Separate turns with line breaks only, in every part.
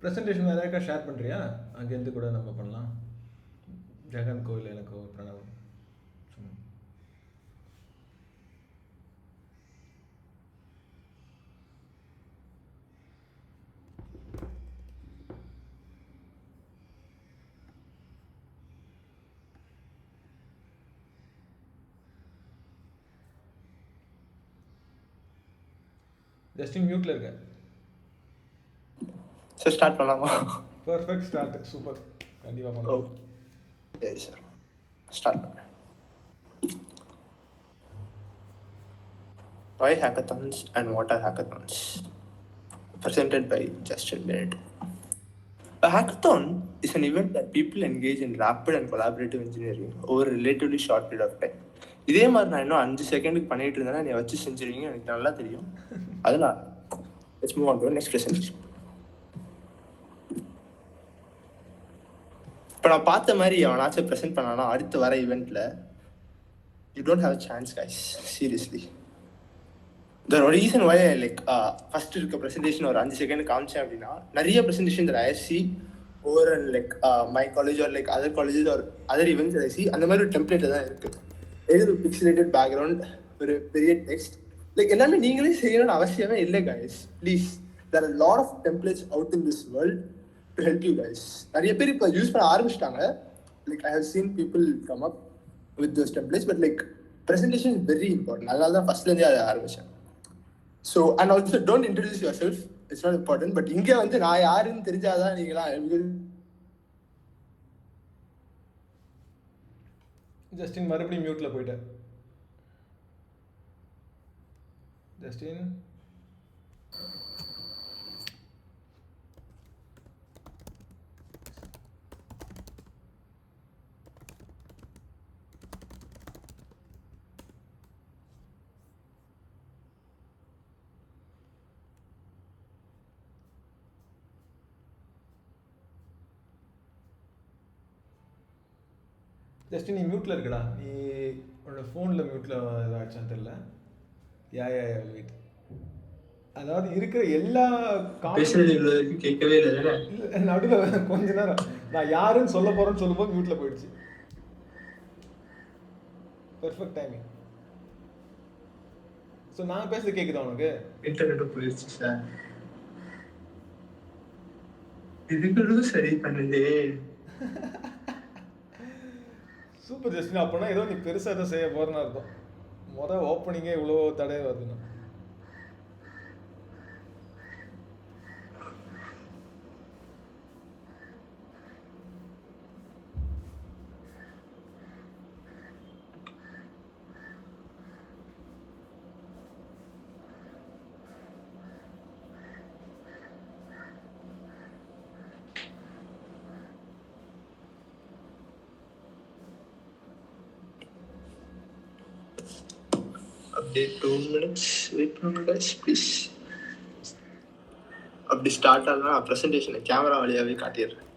Presentation வேறு யாருக்கா share பண்ணுறியா? அங்கேருந்து கூட நம்ம பண்ணலாம். ஜெகன் கோயில் எனக்கோ பிரணவ் சும்மா. ஜஸ்டின் மியூட்டில் இருக்க.
சார் ஸ்டார்ட் பண்ணலாமா?
Perfect start. சூப்பர். கண்டிப்பாக பண்ணலாம்.
சரி சார் ஸ்டார்ட் பண்ணுறேன். Why hackathons and what are hackathons? Presented by Justin Bennett. A hackathon is an event that people engage in rapid and collaborative engineering over a relatively short period of time. இதே மாதிரி நான் இன்னும் 5 செகண்டுக்கு பண்ணிட்டு இருந்தேன்னா நீ வச்சு செஞ்சிருவீங்க எனக்கு நல்லா தெரியும். அதனால let's move on to the next presentation. இப்போ நான் பார்த்த மாதிரி அவனாச்சும் ப்ரெசென்ட் பண்ணானா அடுத்து வர ஈவெண்ட்டில் you don't have chance guys, seriously. The reason why like first இருக்க ப்ரெசன்டேஷன் ஒரு 5 செகண்ட் காமிச்சேன் அப்படின்னா நிறைய presentation I see over and like my college or like other colleges or other events I see அந்த மாதிரி ஒரு டெம்ப்ளேட்டில் தான் இருக்குது. எது ஒரு பிக்சலேட்டட் பேக்ரவுண்ட், ஒரு பெரிய டெக்ஸ்ட், லைக் எல்லாமே நீங்களே செய்யணும்னு அவசியமே இல்லை guys. Please, there are lot of templates out in this world to help you guys. நிறைய பேர் இப்போ யூஸ் பண்ண ஆரம்பிச்சிட்டாங்க. Like I have seen people come up with those templates. But like presentation is very important. அதனால தான் ஃபர்ஸ்ட்லேருந்தே அதை ஆரம்பித்தேன். So and also don't introduce your self, it's not important. But இங்கே வந்து நான் யாருன்னு தெரிஞ்சாதான் நீங்களாம்.
ஜஸ்டின் மறுபடியும் மியூட்டில் போயிட்டேன். ஜஸ்டின் ஜஸ்டின் நீ மியூட்டில் இருக்கடா. நீ உன்னோட ஃபோனில் மியூட்டில் இதாச்சான்னு தெரில. யா வெயிட். அதாவது இருக்கிற எல்லா
கேட்கவே இல்லை.
நடுவில் கொஞ்ச நேரம் நான் யாருன்னு சொல்ல போகிறேன்னு சொல்லும்போது மியூட்டில் போயிடுச்சு. Perfect timing. ஸோ நான் பேசுறது கேட்குதா உனக்கு?
இன்டர்நெட் போயிடுச்சு சார். இதுக்கு சரி பண்ணுதே.
Super Justin. அப்படின்னா ஏதோ நீ பெருசாக எதை செய்ய போகிறேன்னு அர்த்தம். மொதல் ஓப்பனிங்கே இவ்வளோ தடவை வருதுண்ணா.
Update 2 minutes. Wait for me guys, please. அப்படி ஸ்டார்ட் ஆகுனா ப்ரெசன்டேஷனை கேமரா வழியாகவே காட்டிடுறேன்.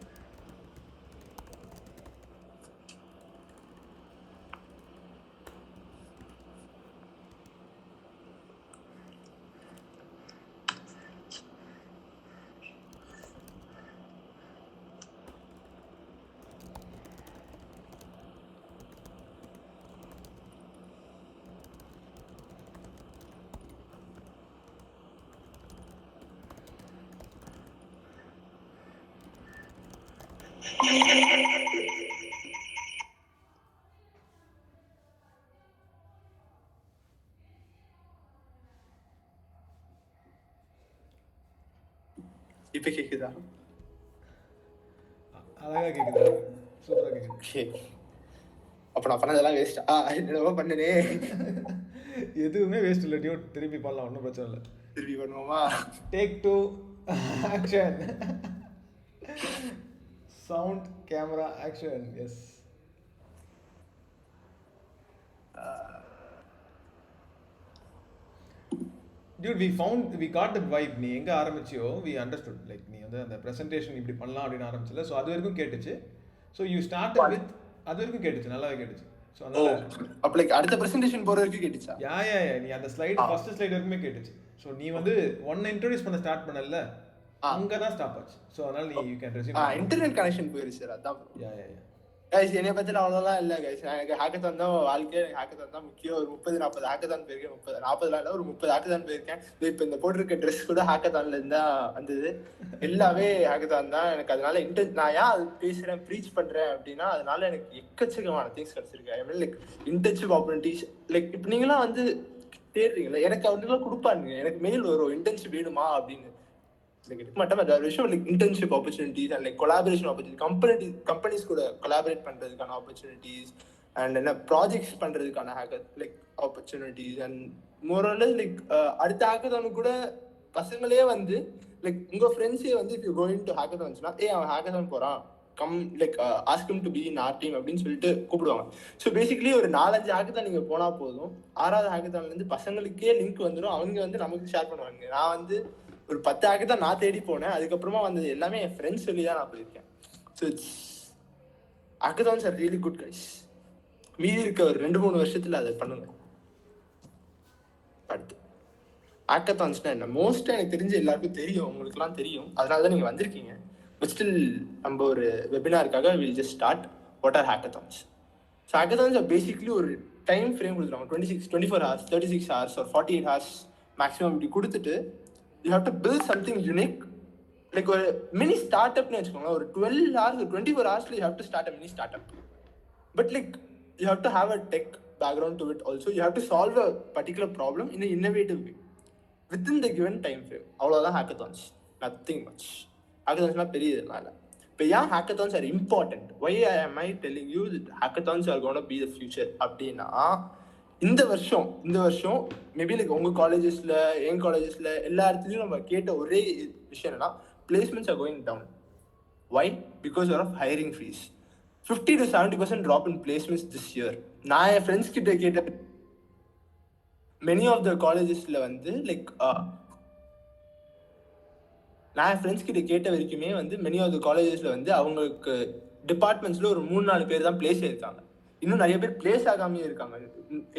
இப்போ கேட்குதா?
அழகாக கேட்குது. சூப்பராக கேட்குது.
அப்போ நான் பண்ணதெல்லாம் வேஸ்ட்டா? என்னவோ பண்ணனே.
எதுவுமே வேஸ்ட் இல்லை டியூட். திருப்பி பண்ணலாம், ஒன்றும் பிரச்சனை இல்லை.
திருப்பி பண்ணுவோமா?
Take 2 action. Sound camera action. Yes. Dude, we got the vibe. நீ எங்கே ஆரம்பிச்சியோ we understood. லைக் நீ வந்து அந்த ப்ரெசன்டேஷன் இப்படி பண்ணலாம் அப்படின்னு ஆரம்பிச்சல. ஸோ அது வரைக்கும் கேட்டுச்சு. ஸோ யூ ஸ்டார்ட் வித் அது வரைக்கும் கேட்டுச்சு, நல்லாவே கேட்டுச்சு. ஸோ அதனால
அப்போ லைக் அடுத்த ப்ரெசன்டேஷன் போகிற வரைக்கும் கேட்டுச்சா?
யா நீ அந்த ஸ்லைடு ஃபர்ஸ்ட் ஸ்லைடு வரைக்குமே கேட்டுச்சு. ஸோ நீ வந்து ஒன்னை இன்ட்ரோடியூஸ் பண்ண ஸ்டார்ட் பண்ணல. அங்கே தான் ஸ்டாப் ஆச்சு. ஸோ அதனால் நீ you can resume.
Internet connection போயிருச்சு சார், அதான்.
யா யா யா
கைஸ் என்னைய பத்தில அவ்வளோலாம் இல்லை கைஸ். எனக்கு ஹேக்கத்தான் தான் வாழ்க்கை. எனக்கு ஹேக்கத்தான் தான் முக்கியம். ஒரு 30-40 ஹேக்கத்தான் போயிருக்கேன். 40 இல்லை, ஒரு 30 ஹேக்கத்தான் போயிருக்கேன். இப்போ இந்த போட்டிருக்க ட்ரெஸ் கூட ஹேக்கத்தான்ல இருந்தா வந்தது. எல்லாமே ஹேக்கத்தான் தான் எனக்கு. அதனால நான் ஏன் அது பேசுறேன், ப்ரீச் பண்றேன் அப்படின்னா, அதனால எனக்கு எக்கச்சக்கமான திங்ஸ் கிடைச்சிருக்கு. I mean like internship opportunities. Like இப்போ நீங்களாம் வந்து தேடுறீங்களா, எனக்கு அவனுக்குலாம் கொடுப்பானுங்க. எனக்கு மெயில் வரும் இன்டர்ன்ஷிப் வேணுமா அப்படின்னு. internship opportunities and like collaboration opportunities, companies கூட collaborate பண்றதுக்கான opportunities and என்ன projects பண்றதுக்கான like opportunities and more or less like அடுத்த hackathon கூட பசங்களே வந்து like உங்க ஃப்ரெண்ட்ஸே வந்து if you go into hackathons னா அவன் hackathon போறான், come like ask him to be in our team அப்படின்னு சொல்லிட்டு கூப்பிடுவாங்க. ஸோ பேசிக்கலி ஒரு 4-5 ஹேக்கத்தான் நீங்கள் போனால் போதும், 6வது ஹேக்கத்தான்லேருந்து பசங்களுக்கே லிங்க் வந்துடும். அவங்க வந்து நமக்கு ஷேர் பண்ணுவாங்க. நான் வந்து ஒரு 10 ஹேக்கத்தான் நான் தேடி போனேன். அதுக்கப்புறமா வந்தது எல்லாமே என் ஃப்ரெண்ட்ஸ் சொல்லி தான் நான் போயிருக்கேன். So hackathons are really good guys. மீதி இருக்க ஒரு 2-3 வருஷத்தில் அதை பண்ணுங்க. அடுத்து ஹேக்கத்தான்ஸ்னா என்ன? மோஸ்ட்டாக எனக்கு தெரிஞ்சு எல்லாருக்கும் தெரியும், உங்களுக்குலாம் தெரியும், அதனால தான் நீங்கள் வந்திருக்கீங்க. பட் ஸ்டில் நம்ம ஒரு வெபினாருக்காக will just start what are hackathons. So hackathons basically ஒரு டைம் ஃப்ரேம் கொடுத்துருவாங்க. 24 hours, 36 hours or 48 hours maximum இப்படி கொடுத்துட்டு you have to build something unique. Like ஒரு மினி ஸ்டார்ட் அப்னு வச்சுக்கோங்க. ஒரு 12 hours, 24 hours you have to start a mini startup. But like you have to have a tech background to it also. You have to solve a particular problem in innovative way within the given time frame. அவ்வளோதான் hackathons, nothing much. ஹேக்கத்தான்ஸ்லாம் பெரியதுனால இப்போ ஏன் hackathons are important, why am I telling you that hackathons are going to be the future அப்படின்னா, இந்த வருஷம் maybe like உங்கள் காலேஜஸில், என் காலேஜஸில், எல்லா இடத்துலையும் நம்ம கேட்ட ஒரே விஷயம் என்னன்னா, placements are going down. Why? Because of hiring freeze. 50-70% drop in placements this year. நான் என் ஃப்ரெண்ட்ஸ் கிட்ட கேட்ட மெனி ஆஃப் த காலேஜஸில் வந்து லைக் நான் என் ஃப்ரெண்ட்ஸ் கிட்ட கேட்ட வரைக்குமே வந்து மெனி ஆஃப் த காலேஜஸில் வந்து அவங்களுக்கு டிபார்ட்மெண்ட்ஸில் ஒரு 3-4 பேர் தான் பிளேஸ் ஆயிருக்காங்க. இன்னும் நிறைய பேர் பிளேஸ் ஆகாமே இருக்காங்க.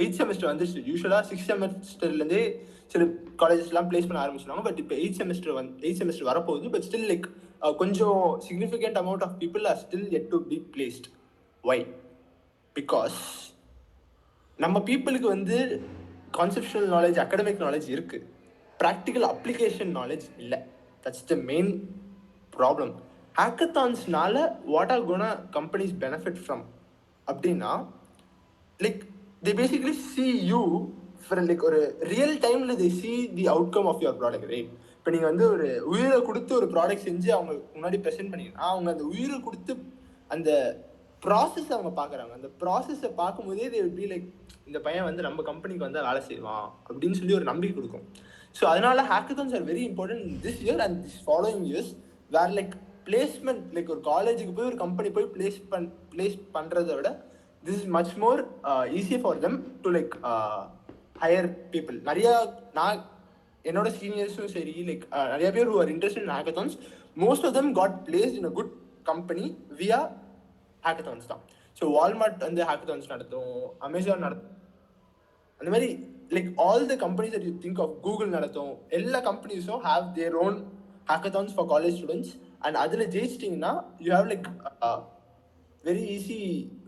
8th செமஸ்டர் வந்துச்சு. யூஸ்வலாக 6th செமஸ்டர்லேருந்தே சில காலேஜஸ்லாம் பிளேஸ் பண்ண ஆரம்பிச்சிருவாங்க. பட் இப்போ 8th செமஸ்டர் வரப்போகுது. பட் ஸ்டில் லைக் கொஞ்சம் significant amount of people are still yet to be placed. Why? Because நம்ம பீப்புளுக்கு வந்து கான்செப்ஷுவல் நாலேஜ், அகடமிக் நாலேஜ் இருக்குது, ப்ராக்டிக்கல் அப்ளிகேஷன் நாலேஜ் இல்லை. That's the main problem. Hackathonsனால what are gonna companies benefit from அப்படின்னா, like they basically see you for like ஒரு real timeல they see the outcome of your product, right? இப்போ நீங்கள் வந்து ஒரு உயிரை கொடுத்து ஒரு ப்ராடக்ட் செஞ்சு அவங்க முன்னாடி ப்ரெசென்ட் பண்ணிங்கன்னா, அவங்க அந்த உயிரை கொடுத்து அந்த ப்ராசஸ் அவங்க பார்க்குறாங்க. அந்த ப்ராசஸை பார்க்கும்போதே they will be like, இந்த பையன் வந்து நம்ம கம்பெனிக்கு வந்து வேலை செய்வான் அப்படின்னு சொல்லி ஒரு நம்பிக்கை கொடுக்கும். ஸோ அதனால hackathons are very important this year and this following years. Where like placement, like ஒரு காலேஜுக்கு போய் ஒரு கம்பெனி போய் பிளேஸ் பண்ணுறதை விட this is much more easy for them to like hire people. நிறையா நான் என்னோட சீனியர்ஸும் சரி, லைக் நிறைய பேர் who are interested in hackathons, most of them got placed in a good company via hackathons தான். ஸோ வால்மார்ட் வந்து ஹேக்கத்தான்ஸ் நடத்தும், Amazon நடத்தும், அந்த மாதிரி like all the companies that you think of, Google நடத்தும். எல்லா கம்பெனிஸும் have their own hackathons for college students. And அதில் ஜெயிச்சிட்டிங்கன்னா you have like very easy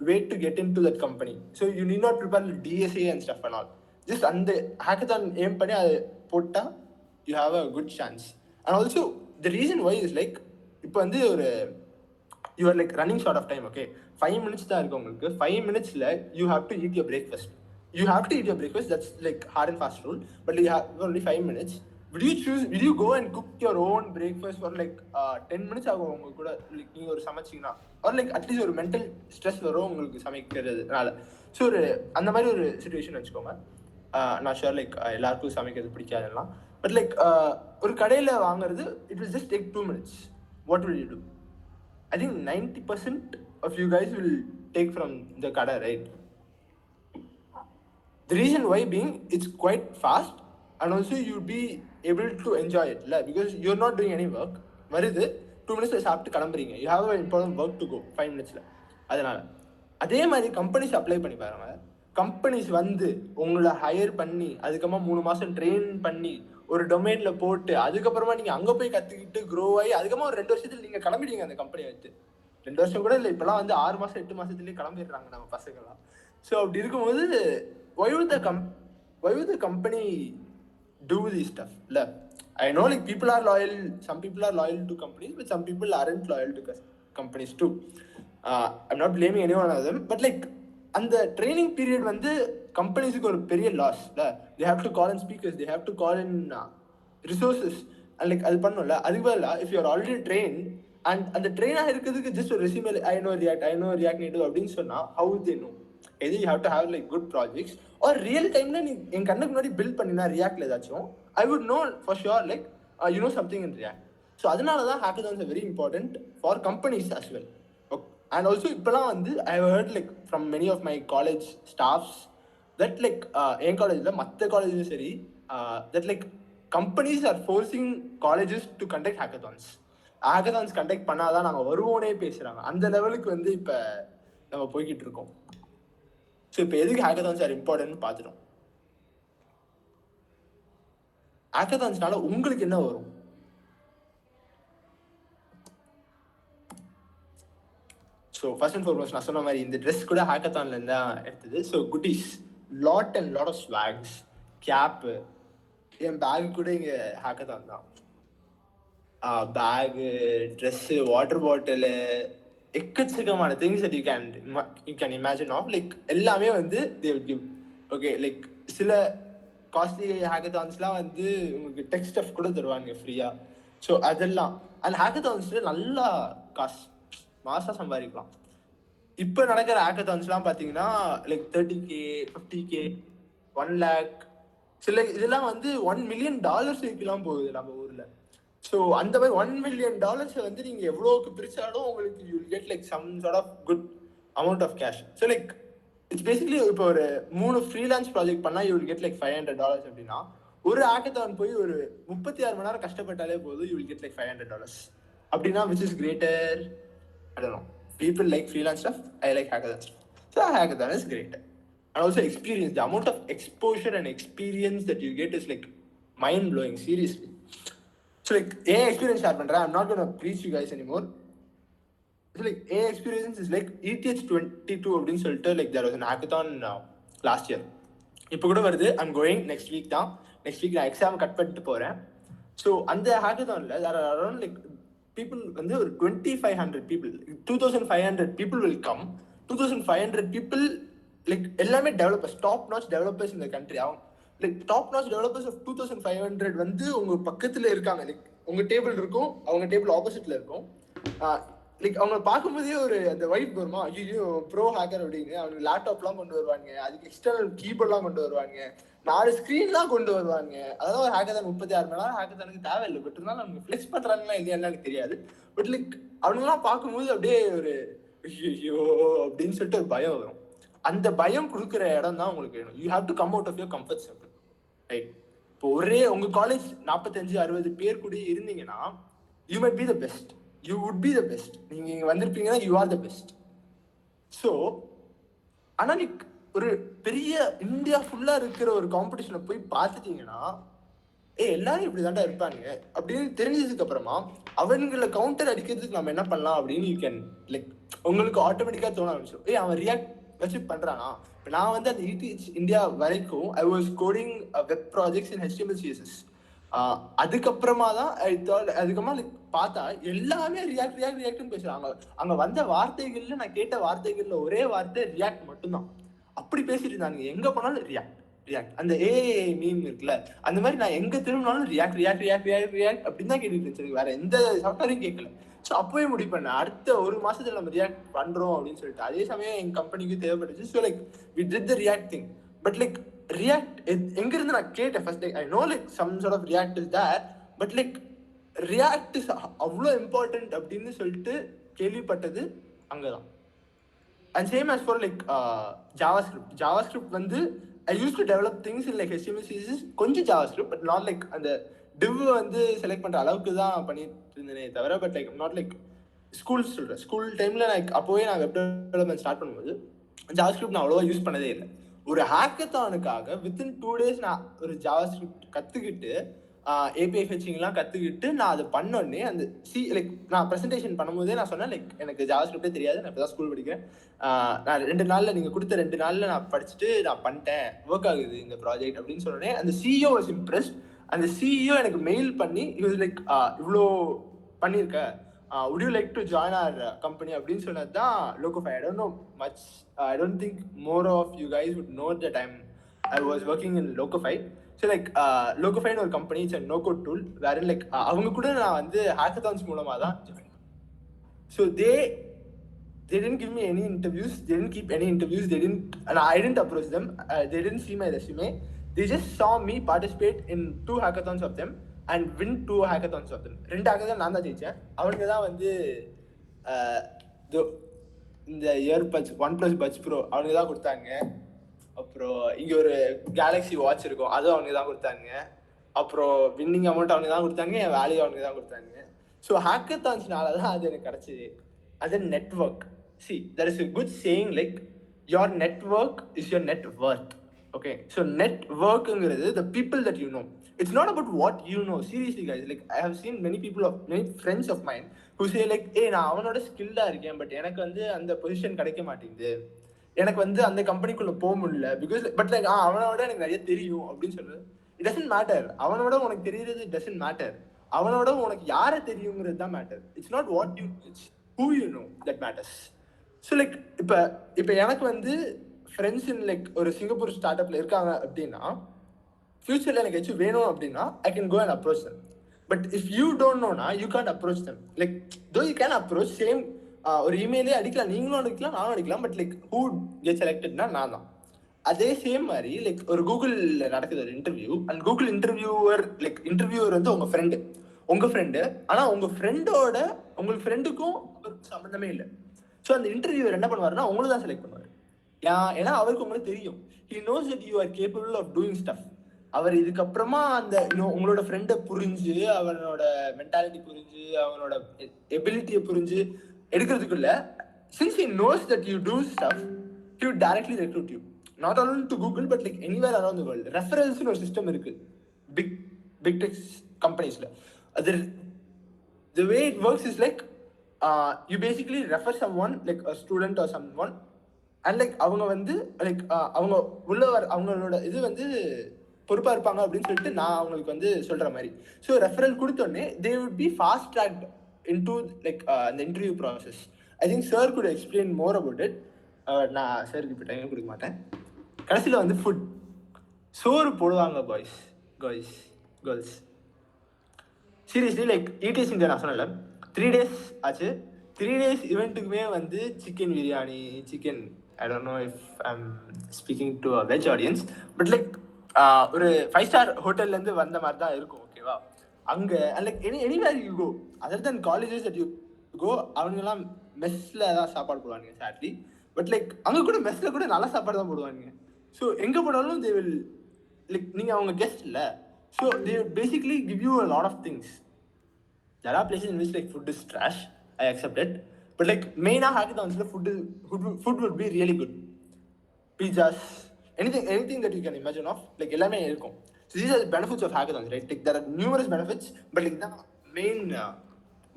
way to get into that company. So you need not prepare DSA and stuff and all. Just அந்த hackathon aim பண்ணி அதை போட்டால் you have a good chance. And also the reason why is like, இப்போ வந்து ஒரு you are like running short of time, okay? 5 minutes தான் இருக்கு உங்களுக்கு. 5 minutesல you have to eat your breakfast. You have to eat your breakfast. That's like hard and fast rule. But you have only 5 minutes. Will you go and cook your own breakfast for like 10 minutes ஆகும் உங்களுக்கு கூட, like நீங்கள் ஒரு சமைச்சிங்கன்னா, ஒரு like at least ஒரு mental stress வரும் உங்களுக்கு சமைக்கிறதுனால. So ஒரு அந்த மாதிரி ஒரு சுச்சுவேஷன் வச்சுக்கோங்க. நான் ஷுர் லைக் எல்லாருக்கும் சமைக்கிறது பிடிக்காதுலாம். பட் லைக் ஒரு கடையில் வாங்குறது it will just take 2 minutes. What will you do? I think 90% of you guys will take from the kada, right? The reason why being it's quite fast and also you'll be able to enjoy it, because you're not doing any work. வருது 2 minutes சாப்பிட்டு கிளம்புறீங்க. You have an important work to go 5 minutes. அதனால அதே மாதிரி companies apply பண்ணி பாருங்க. Companies வந்து உங்களை higher பண்ணி அதுக்கப்புறமா 3 மாசம் ட்ரெயின் பண்ணி ஒரு டொமைன்ல போட்டு அதுக்கப்புறமா நீங்க அங்க போய் கத்துக்கிட்டு க்ரோ ஆகி அதுக்கப்புறமா ஒரு 2 வருஷத்துல நீங்க கிளம்பிடுவீங்க அந்த கம்பெனியை வச்சு. 2 வருஷம் கூட இல்லை, இப்பெல்லாம் வந்து 6 மாசம் 8 மாசத்துலயே கிளம்பிடுறாங்க நம்ம பசங்கள்லாம். ஸோ அப்படி இருக்கும்போது why would the company do this stuff? இல்ல, I know like people are loyal, some people are loyal to companies, but some people aren't loyal to companies too. I'm not blaming any one of them, but like அந்த training period வந்து கம்பெனிஸுக்கு ஒரு பெரிய loss இல்லை. they have to call in speakers, they have to call in resources and like அது பண்ணும்ல. அதுக்கு பதிலாக if you are already trained and அந்த ட்ரெயினாக இருக்கிறதுக்கு ஜஸ்ட் ஒரு resume I know React Native அப்படின்னு சொன்னா how would they know? either you have to have like good projects or real timeல நீ என் கண்ணுக்கு முன்னாடி பில்ட் பண்ணினா ரியாக்ட்ல ஏதாச்சும் I would know for sure like you know something in React. So அதனால தான் hackathons are very important for companies as well. And also இப்போலாம் வந்து I have heard like from many of my college staffs that like என் காலேஜில் மற்ற காலேஜும் சரி that like companies are forcing colleges to conduct hackathons conduct பண்ணாதான் நாங்கள் வருவோனே பேசுகிறாங்க. அந்த லெவலுக்கு வந்து இப்போ நம்ம போய்கிட்டு இருக்கோம். ஸோ இப்போ எதுக்கு hackathons are important பார்த்துட்டோம். hackathonsனால உங்களுக்கு என்ன வரும்? ஸோ ஃபர்ஸ்ட் அண்ட் ஃபார்மோஸ்ட் நான் சொன்ன மாதிரி இந்த ட்ரெஸ் கூட ஹேக்கத்தான்லேருந்து தான் எடுத்தது. ஸோ குட்டீஸ், லாட் ஆஃப் ஸ்வாக்ஸ், கேப்பு, என் பேக் கூட இங்கே ஹேக்கத்தான் தான். பேகு, ட்ரெஸ்ஸு, வாட்டர் பாட்டிலு, எக்கச்சக்கமான things that you can imagine of like எல்லாமே வந்து they will give. Okay, like சில காஸ்ட்லி ஹேக்கத்தான்ஸ்லாம் வந்து உங்களுக்கு டெக் ஸ்டஃப் கூட தருவாங்க ஃப்ரீயாக. ஸோ அதெல்லாம் அந்த ஹேக்கத்தான்ஸில் நல்லா காசு மாசம் சம்பாதிக்கலாம். இப்போ நடக்கிற ஹேக்கத்தான்ஸ்லாம் பார்த்தீங்கன்னா லைக் 30K, 50K, 1 lakh, சில இதெல்லாம் வந்து $1 million வரைக்கும்லாம் போகுது நம்ம ஊரில். ஸோ அந்த மாதிரி $1 million வந்து நீங்கள் எவ்வளோக்கு பிரிச்சாலும் உங்களுக்கு you will get like some sort of good amount of cash. So like it's basically இப்போ ஒரு 3 ஃப்ரீலான்ஸ் ப்ராஜெக்ட் பண்ணால் யூ வில் கெட் லைக் $500 அப்படின்னா ஒரு ஹேக்கத்தான் போய் ஒரு 36 மணி நேரம் கஷ்டப்பட்டாலே போதும் யூ வில் கெட் லைக் $500 அப்படின்னா which is greater? I don't know. People like freelance stuff. I like hackathon stuff. So hackathon is great. And also experience. The amount of exposure and experience that you get is like mind-blowing. Seriously. So like a experience share பண்றேன். I'm not going to preach you guys anymore. So like a experience is like ETH 22 அப்படின்னு சொல்லிட்டு like there was an hackathon last year. இப்போ கூட வருது. I'm going next week தான். Next week நான் exam cut பண்ணிட்டு போறேன். So அந்த hackathonல there are around like people வந்து ஒரு 2500 people, 2500 people will come. 2500 people like எல்லாமே டெவலப்பர்ஸ், டாப் நாச் டெவலப்பர்ஸ் இந்த கண்ட்ரி. அவங்க like top notch developers of 2500 வந்து உங்க பக்கத்துல இருக்காங்க. லைக் உங்க டேபிள் இருக்கும், அவங்க டேபிள் ஆப்போசிட்ல இருக்கும். லைக் அவங்க பார்க்கும்போதே ஒரு அந்த வைப் வருமா, ஐயோ ப்ரோ ஹேக்கர் அப்படின்னு. அவங்க லேப்டாப்லாம் கொண்டு வருவாங்க, அதுக்கு எக்ஸ்டர்னல் கீபோர்ட்லாம் கொண்டு வருவாங்க, 4 ஸ்க்ரீன்லாம் கொண்டு வருவாங்க. அதாவது ஒரு ஹேக்கத்தான் 36 மணி நேரம் ஹேக்கத்தானுக்கு தேவையில்லை. பட் இருந்தாலும் அவங்க ஃப்ளெக்ஸ் பண்ணுறாங்களா இல்லையா எனக்கு தெரியாது. பட் லைக் அவங்களாம் பார்க்கும்போது அப்படியே ஒரு ஐயோ அப்படின்னு சொல்லிட்டு ஒரு பயம் வரும். அந்த பயம் கொடுக்குற இடம் தான் உங்களுக்கு வேணும். You have to come out of your comfort circle, right? இப்போ ஒரே உங்கள் காலேஜ் 45-60 பேர் கூட இருந்தீங்கன்னா you might be the best, you would be the best. நீங்கள் இங்கே வந்திருப்பீங்கன்னா you are the best. So ஆனால் நீ ஒரு பெரிய இந்தியா ஃபுல்லா இருக்கிற ஒரு காம்படிஷனை போய் பார்த்துட்டீங்கன்னா எல்லாரும் இப்படி தாண்டா இருப்பாங்க அப்படின்னு தெரிஞ்சதுக்கு அப்புறமா அவங்களை கவுண்டர் அடிக்கிறதுக்கு நம்ம என்ன பண்ணலாம் அப்படின்னு யூ கேன் லைக் உங்களுக்கு ஆட்டோமேட்டிக்கா தோண ஆரம்பிச்சிடும். அவன் ரியாக்ட் வச்சு பண்றானா? இப்போ நான் வந்து அந்த இந்தியா வரைக்கும் I was coding web projects in HTML CSS. அதுக்கப்புறமா தான் அதுக்கப்புறமா பார்த்தா எல்லாமே ரியாக்ட்னு பேசுறாங்க. அங்க வந்த வார்த்தைகள்ல நான் கேட்ட வார்த்தைகள்ல ஒரே வார்த்தை ரியாக்ட் மட்டும்தான். அப்படி பேசிட்டு இருந்தாங்க. எங்க போனாலும் ரியாக்ட். அந்த மீம் இருக்குல்ல, அந்த மாதிரி நான் எங்க திரும்பினாலும் ரியாக்ட் அப்படின்னு தான் கேட்டுட்டு இருந்துச்சு. வேற எந்த சாஃப்ட்வேரையும் கேட்கல. ஸோ அப்பவே முடிவு பண்ணேன், அடுத்த 1 மாசத்துல நம்ம ரியாக்ட் பண்றோம் அப்படின்னு சொல்லிட்டு. அதே சமயம் எங்க கம்பெனிக்கு தேவைப்பட்டுச்சு. So like we did the React thing. But like React எங்க இருந்து நான் கேட்டேன் first. Like I know like some sort of React is there, but like React is அவ்வளோ இம்பார்ட்டன்ட் அப்படின்னு சொல்லிட்டு கேள்விப்பட்டது அங்கதான். And same as for like JavaScript வந்து I used to develop things in like HTML CSS, கொஞ்சம் JavaScript, but not like அந்த div வந்து select பண்ற அளவுக்கு தான் பண்ணிட்டு இருந்தேனே தவிர. But like not like school டைம்ல நான் அப்போவே நான் வெப் டெவலப்மெண்ட் ஸ்டார்ட் பண்ணும்போது JavaScript நான் அவ்வளோவா யூஸ் பண்ணதே இல்லை. ஒரு ஹேக்கத்தானுக்காக வித்தின் 2 days நான் ஒரு ஜாவா ஸ்கிரிப்ட் கற்றுக்கிட்டு ஏபிஐ ஃபெச்சிங்லாம் கற்றுக்கிட்டு நான் அதை பண்ணோடனே அந்த லைக் நான் ப்ரெசன்டேஷன் பண்ணும்போதே நான் சொன்னேன் லைக் எனக்கு ஜாவா ஸ்கிரிப்டே தெரியாது, நான் இப்போ தான் ஸ்கூல் படிக்கிறேன், நான் 2 நாளில் நீங்கள் கொடுத்த 2 நாளில் நான் படிச்சுட்டு நான் பண்ணிட்டேன், ஒர்க் ஆகுது இந்த ப்ராஜெக்ட் அப்படின்னு சொன்னோடனே அந்த சிஇஓ வாஸ் இம்ப்ரெஸ்ட். அந்த சிஇஓ எனக்கு மெயில் பண்ணி லைக் இவ்வளோ பண்ணியிருக்க, would you like to join our company அப்படின்னு சொன்னது தான் Locofy. I don't know much. I don't think more of you guys would know that I was working in Locofy. So like Locofy ஒரு company, it's a no-code tool wherein like அவங்க கூட நான் வந்து hackathons மூலமா தான் join. So they didn't give me any interviews, they didn't keep any interviews, and I didn't approach them, they didn't see my resume, they just saw me participate in 2 hackathons of them and win 2 hackathons of them. 2 hackathon நான் தான் ஜெயிச்சேன். அவனுக்கு தான் வந்து இந்த earbuds OnePlus Buds Pro அவனுக்கு தான் கொடுத்தாங்க. அப்புறம் இங்கே ஒரு கேலக்ஸி வாட்ச் இருக்கும், அதுவும் அவனுக்கு தான் கொடுத்தாங்க. அப்புறம் வின்னிங் அமௌண்ட் அவனுக்கு தான் கொடுத்தாங்க, என் வேல்யூ அவனுக்கு தான் கொடுத்தாங்க. ஸோ ஹேக்கத்தான்ஸ்னால தான் அது எனக்கு கிடச்சிது. அது network. C there is a good saying like your network is your net worth. Okay, so networkங்கிறது the people that you know. It's not about what you know. Seriously guys, like I have seen many friends of mine who say like நான் அவனோட ஸ்கில்டா இருக்கேன், but எனக்கு வந்து அந்த position கிடைக்க மாட்டேங்குது, எனக்கு வந்து அந்த கம்பெனிக்குள்ள போக முடியல பிகாஸ் பட் லைக் அவனோட எனக்கு நிறைய தெரியும் அப்படின்னு சொல்றது. It doesn't matter. அவனோட உனக்கு தெரியுறது டசன்ட் மேட்டர். அவனோட உனக்கு யாரை தெரியுங்கிறது தான் matter. It's not what you, it's who you know that matters. So like இப்போ எனக்கு வந்து ஃப்ரெண்ட்ஸ் இன் லைக் ஒரு சிங்கப்பூர் ஸ்டார்ட் அப்ல இருக்காங்க அப்படின்னா, ஃபியூச்சர்ல எனக்கு ஏதாச்சும் வேணும் அப்படின்னா I can go and approach them. But if you don't நோனா you can approach them. Like though you can approach same ஒரு இமெயிலே அடிக்கலாம், நீங்களும் அடிக்கலாம் நானும் அடிக்கலாம், பட் லைக் ஹூ கெட் செலக்டட்னா நான் தான். அதே சேம் மாதிரி லைக் ஒரு கூகுளில் நடக்குது ஒரு இன்டர்வியூ, அண்ட் கூகுள் இன்டர்வியூவர் வந்து உங்க ஃப்ரெண்டு, ஆனால் உங்க ஃப்ரெண்டோட உங்களுக்கு ஃப்ரெண்டுக்கும் சம்மந்தமே இல்லை. ஸோ அந்த இன்டர்வியூவர் என்ன பண்ணுவாருன்னா உங்களுக்கு தான் செலக்ட் பண்ணுவார். ஏன்னா அவருக்கு உங்களுக்கு தெரியும். He knows that you are capable of doing stuff. அவர் இதுக்கப்புறமா அந்த உங்களோட ஃப்ரெண்டை புரிஞ்சு, அவனோட மென்டாலிட்டி புரிஞ்சு, அவனோட எபிலிட்டியை புரிஞ்சு எடுக்கிறதுக்குள்ள, since he knows that you do stuff, he would directly recruit you. Not only to Google, but like anywhere around the world. Referrals ஒரு system இருக்கு big tech companiesல. The way it works is like you basically refer someone, like a student or someone, and like அவங்க வந்து like அவங்க உள்ள அவங்களோட இது வந்து பொறுப்பா இருப்பாங்க அப்படின்னு சொல்லிட்டு நான் அவங்களுக்கு வந்து சொல்ற மாதிரி. ஸோ ரெஃபரல் கொடுத்தோடனே they would be fast tracked into like the interview process. I think sir could explain more about it. நான் சருக்கு இப்போ டைம் கொடுக்க மாட்டேன். கடைசியில் வந்து ஃபுட் சோறு போடுவாங்க girls. Seriously like ETS India நான் சொன்னல 3 days ஆச்சு. 3 days இவெண்ட்டுக்குமே வந்து chicken biryani, chicken, I don't know if I'm speaking to a veg audience, but like ஒரு 5-star ஹோட்டல்லேருந்து வந்த மாதிரி தான் இருக்கும். ஓகேவா? அங்கே like anywhere you go other then colleges that you go, அவங்கெல்லாம் மெஸ்ஸில் தான் சாப்பாடு போடுவாங்க சாட்லி. பட் லைக் அங்கே கூட மெஸ்ஸில் கூட நல்ல சாப்பாடு தான் போடுவாங்க. ஸோ எங்கே போனாலும் தே வில் லைக் நீங்கள் அவங்க கெஸ்ட் இல்லை, so they basically give you a lot of things. there are places in which like food is trash, I accept it, but like மெயினாக ஹேக்கத்தான்ஸ்ல food would be really good. Pizzas, anything that you can imagine of, like எல்லாமே இருக்கும். So these are the benefits of hackathons, right? Like there are numerous benefits, but like the main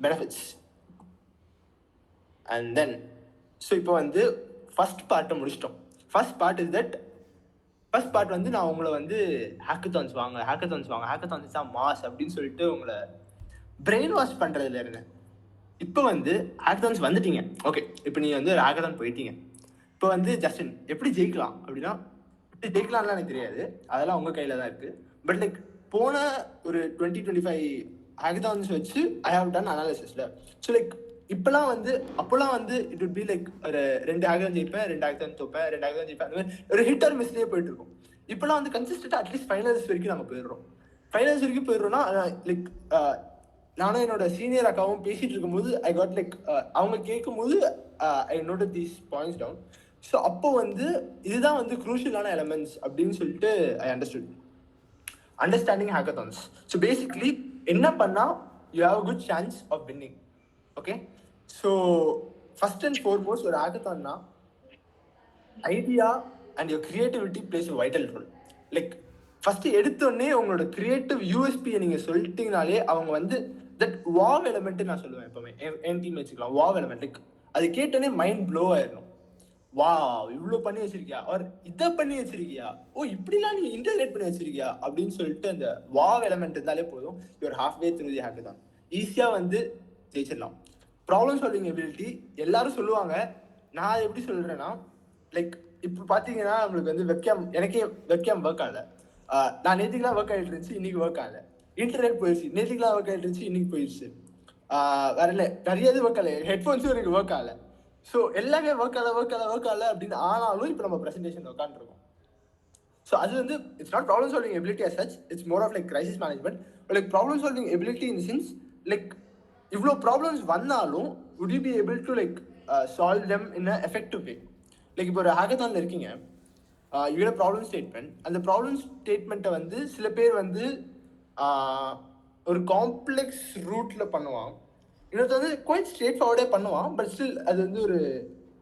benefits. And then so இப்போ வந்து first பார்ட்டை முடிச்சிட்டோம். First part வந்து நான் உங்களை வந்து ஹேக்கத்தான்ஸ் ஹேக்கத்தான்ஸ் தான் மாஸ் அப்படின்னு சொல்லிட்டு உங்களை பிரெயின் வாஷ் பண்ணுறதுல இருந்தேன். இப்போ வந்து ஹேக்கத்தான்ஸ் வந்துட்டீங்க. ஓகே, இப்போ நீங்கள் வந்து ஒரு ஹேக்கத்தான் போயிட்டீங்க. இப்போ வந்து ஜஸ்டின் எப்படி ஜெயிக்கலாம் அப்படின்னா, எப்படி ஜெயிக்கலாம்லாம் எனக்கு தெரியாது, அதெல்லாம் உங்கள் கையில் தான் இருக்குது. பட் லைக் போன ஒரு 20-25 ஹேக்கத்தான்ஸ் வச்சு ஐ ஹவ் டன் அனாலிசிஸில். ஸோ லைக் அப்போல்லாம் வந்து இட் வுட் பி லைக் ஒரு 2 ஹேக்கத்தான் ஜெயிப்பேன், 2 ஹேக்கத்தான் தோப்பேன், 2 ஹேக்கத்தான் ஜெயிப்பேன், அந்த மாதிரி ஒரு ஹிட் ஆர் மிஸ்லேயே போயிட்டு இருக்கும். இப்போலாம் வந்து கன்சிஸ்டண்டாக அட்லீஸ்ட் ஃபைனல்ஸ் வரைக்கும் நாங்கள் போயிடுறோம்னா லைக் நானும் என்னோட சீனியர் அக்காவும் பேசிட்டு இருக்கும்போது ஐ காட் லைக் அவங்க கேட்கும் போது I note these points down. So அப்போ வந்து இதுதான் வந்து குரூஷியலான எலமெண்ட்ஸ் அப்படின்னு சொல்லிட்டு I understanding hackathons. So basically என்ன பண்ணால் you have a good chance of winning. Okay, so first and foremost ஒரு ஹேக்கத்தான்னா idea, and your creativity plays a vital role. Like first எடுத்தோடனே உங்களோட கிரியேட்டிவ் யூஎஸ்பியை நீங்க சொல்லிட்டீங்கனாலே அவங்க வந்து தட் வாவ் எலமெண்ட் நான் சொல்லுவேன் எப்பவுமே என் டீம் வச்சுக்கலாம். வாவ் எலமெண்ட் லைக் அது கேட்டோடனே மைண்ட் ப்ளோ ஆயிடணும். வா இவ்வளோ பண்ணி வச்சிருக்கியா ஆர் இதை பண்ணி வச்சிருக்கியா, ஓ இப்படிலாம் நீ இன்டர்நெட் பண்ணி வச்சிருக்கியா அப்படின்னு சொல்லிட்டு அந்த வாவ் எலமெண்ட் இருந்தாலே போதும், your half way through the hackathon. ஈஸியா வந்து ஜெயிச்சிடலாம். ப்ராப்ளம் சால்விங் எபிலிட்டி எல்லாரும் சொல்லுவாங்க. நான் எப்படி சொல்றேன்னா லைக் இப்போ பார்த்தீங்கன்னா நம்மளுக்கு வந்து வெப்கேம், எனக்கே வெப்கேம் ஒர்க் ஆகல. நான் நேற்றுக்குலாம் ஒர்க் ஆகிட்டு இருந்துச்சு, இன்னைக்கு ஒர்க் ஆகல. இன்டர்நெட் போயிடுச்சு, நேற்றுக்குலாம் ஒர்க் ஆகிட்டு இருந்துச்சு, இன்னைக்கு போயிடுச்சு. வேற இல்லை, நிறைய இது ஒர்க் ஆகல. ஹெட்ஃபோன்ஸும் எனக்கு ஒர்க் ஆகல. ஸோ எல்லாமே ஒர்க் ஆகல அப்படின்னு ஆனாலும் இப்போ நம்ம ப்ரெசன்டேஷன் உட்காந்துருக்கோம். ஸோ அது வந்து it's not problem solving ability as such, it's more of like crisis management. Like problem solving ability in sense like இவ்வளோ ப்ராப்ளம்ஸ் வந்தாலும் would you be able to like solve them in a effective way. Like இப்போ ஒரு ஹேக்கத்தான்ல இருக்கீங்க, you get a problem statement. அந்த problem ஸ்டேட்மெண்ட்டை வந்து சில பேர் வந்து ஒரு காம்ப்ளெக்ஸ் ரூட்ல பண்ணுவான், இன்னொருத்த வந்து குவைட் ஸ்ட்ரெயிட் ஃபார்வர்டே பண்ணுவான். பட் ஸ்டில் அது வந்து ஒரு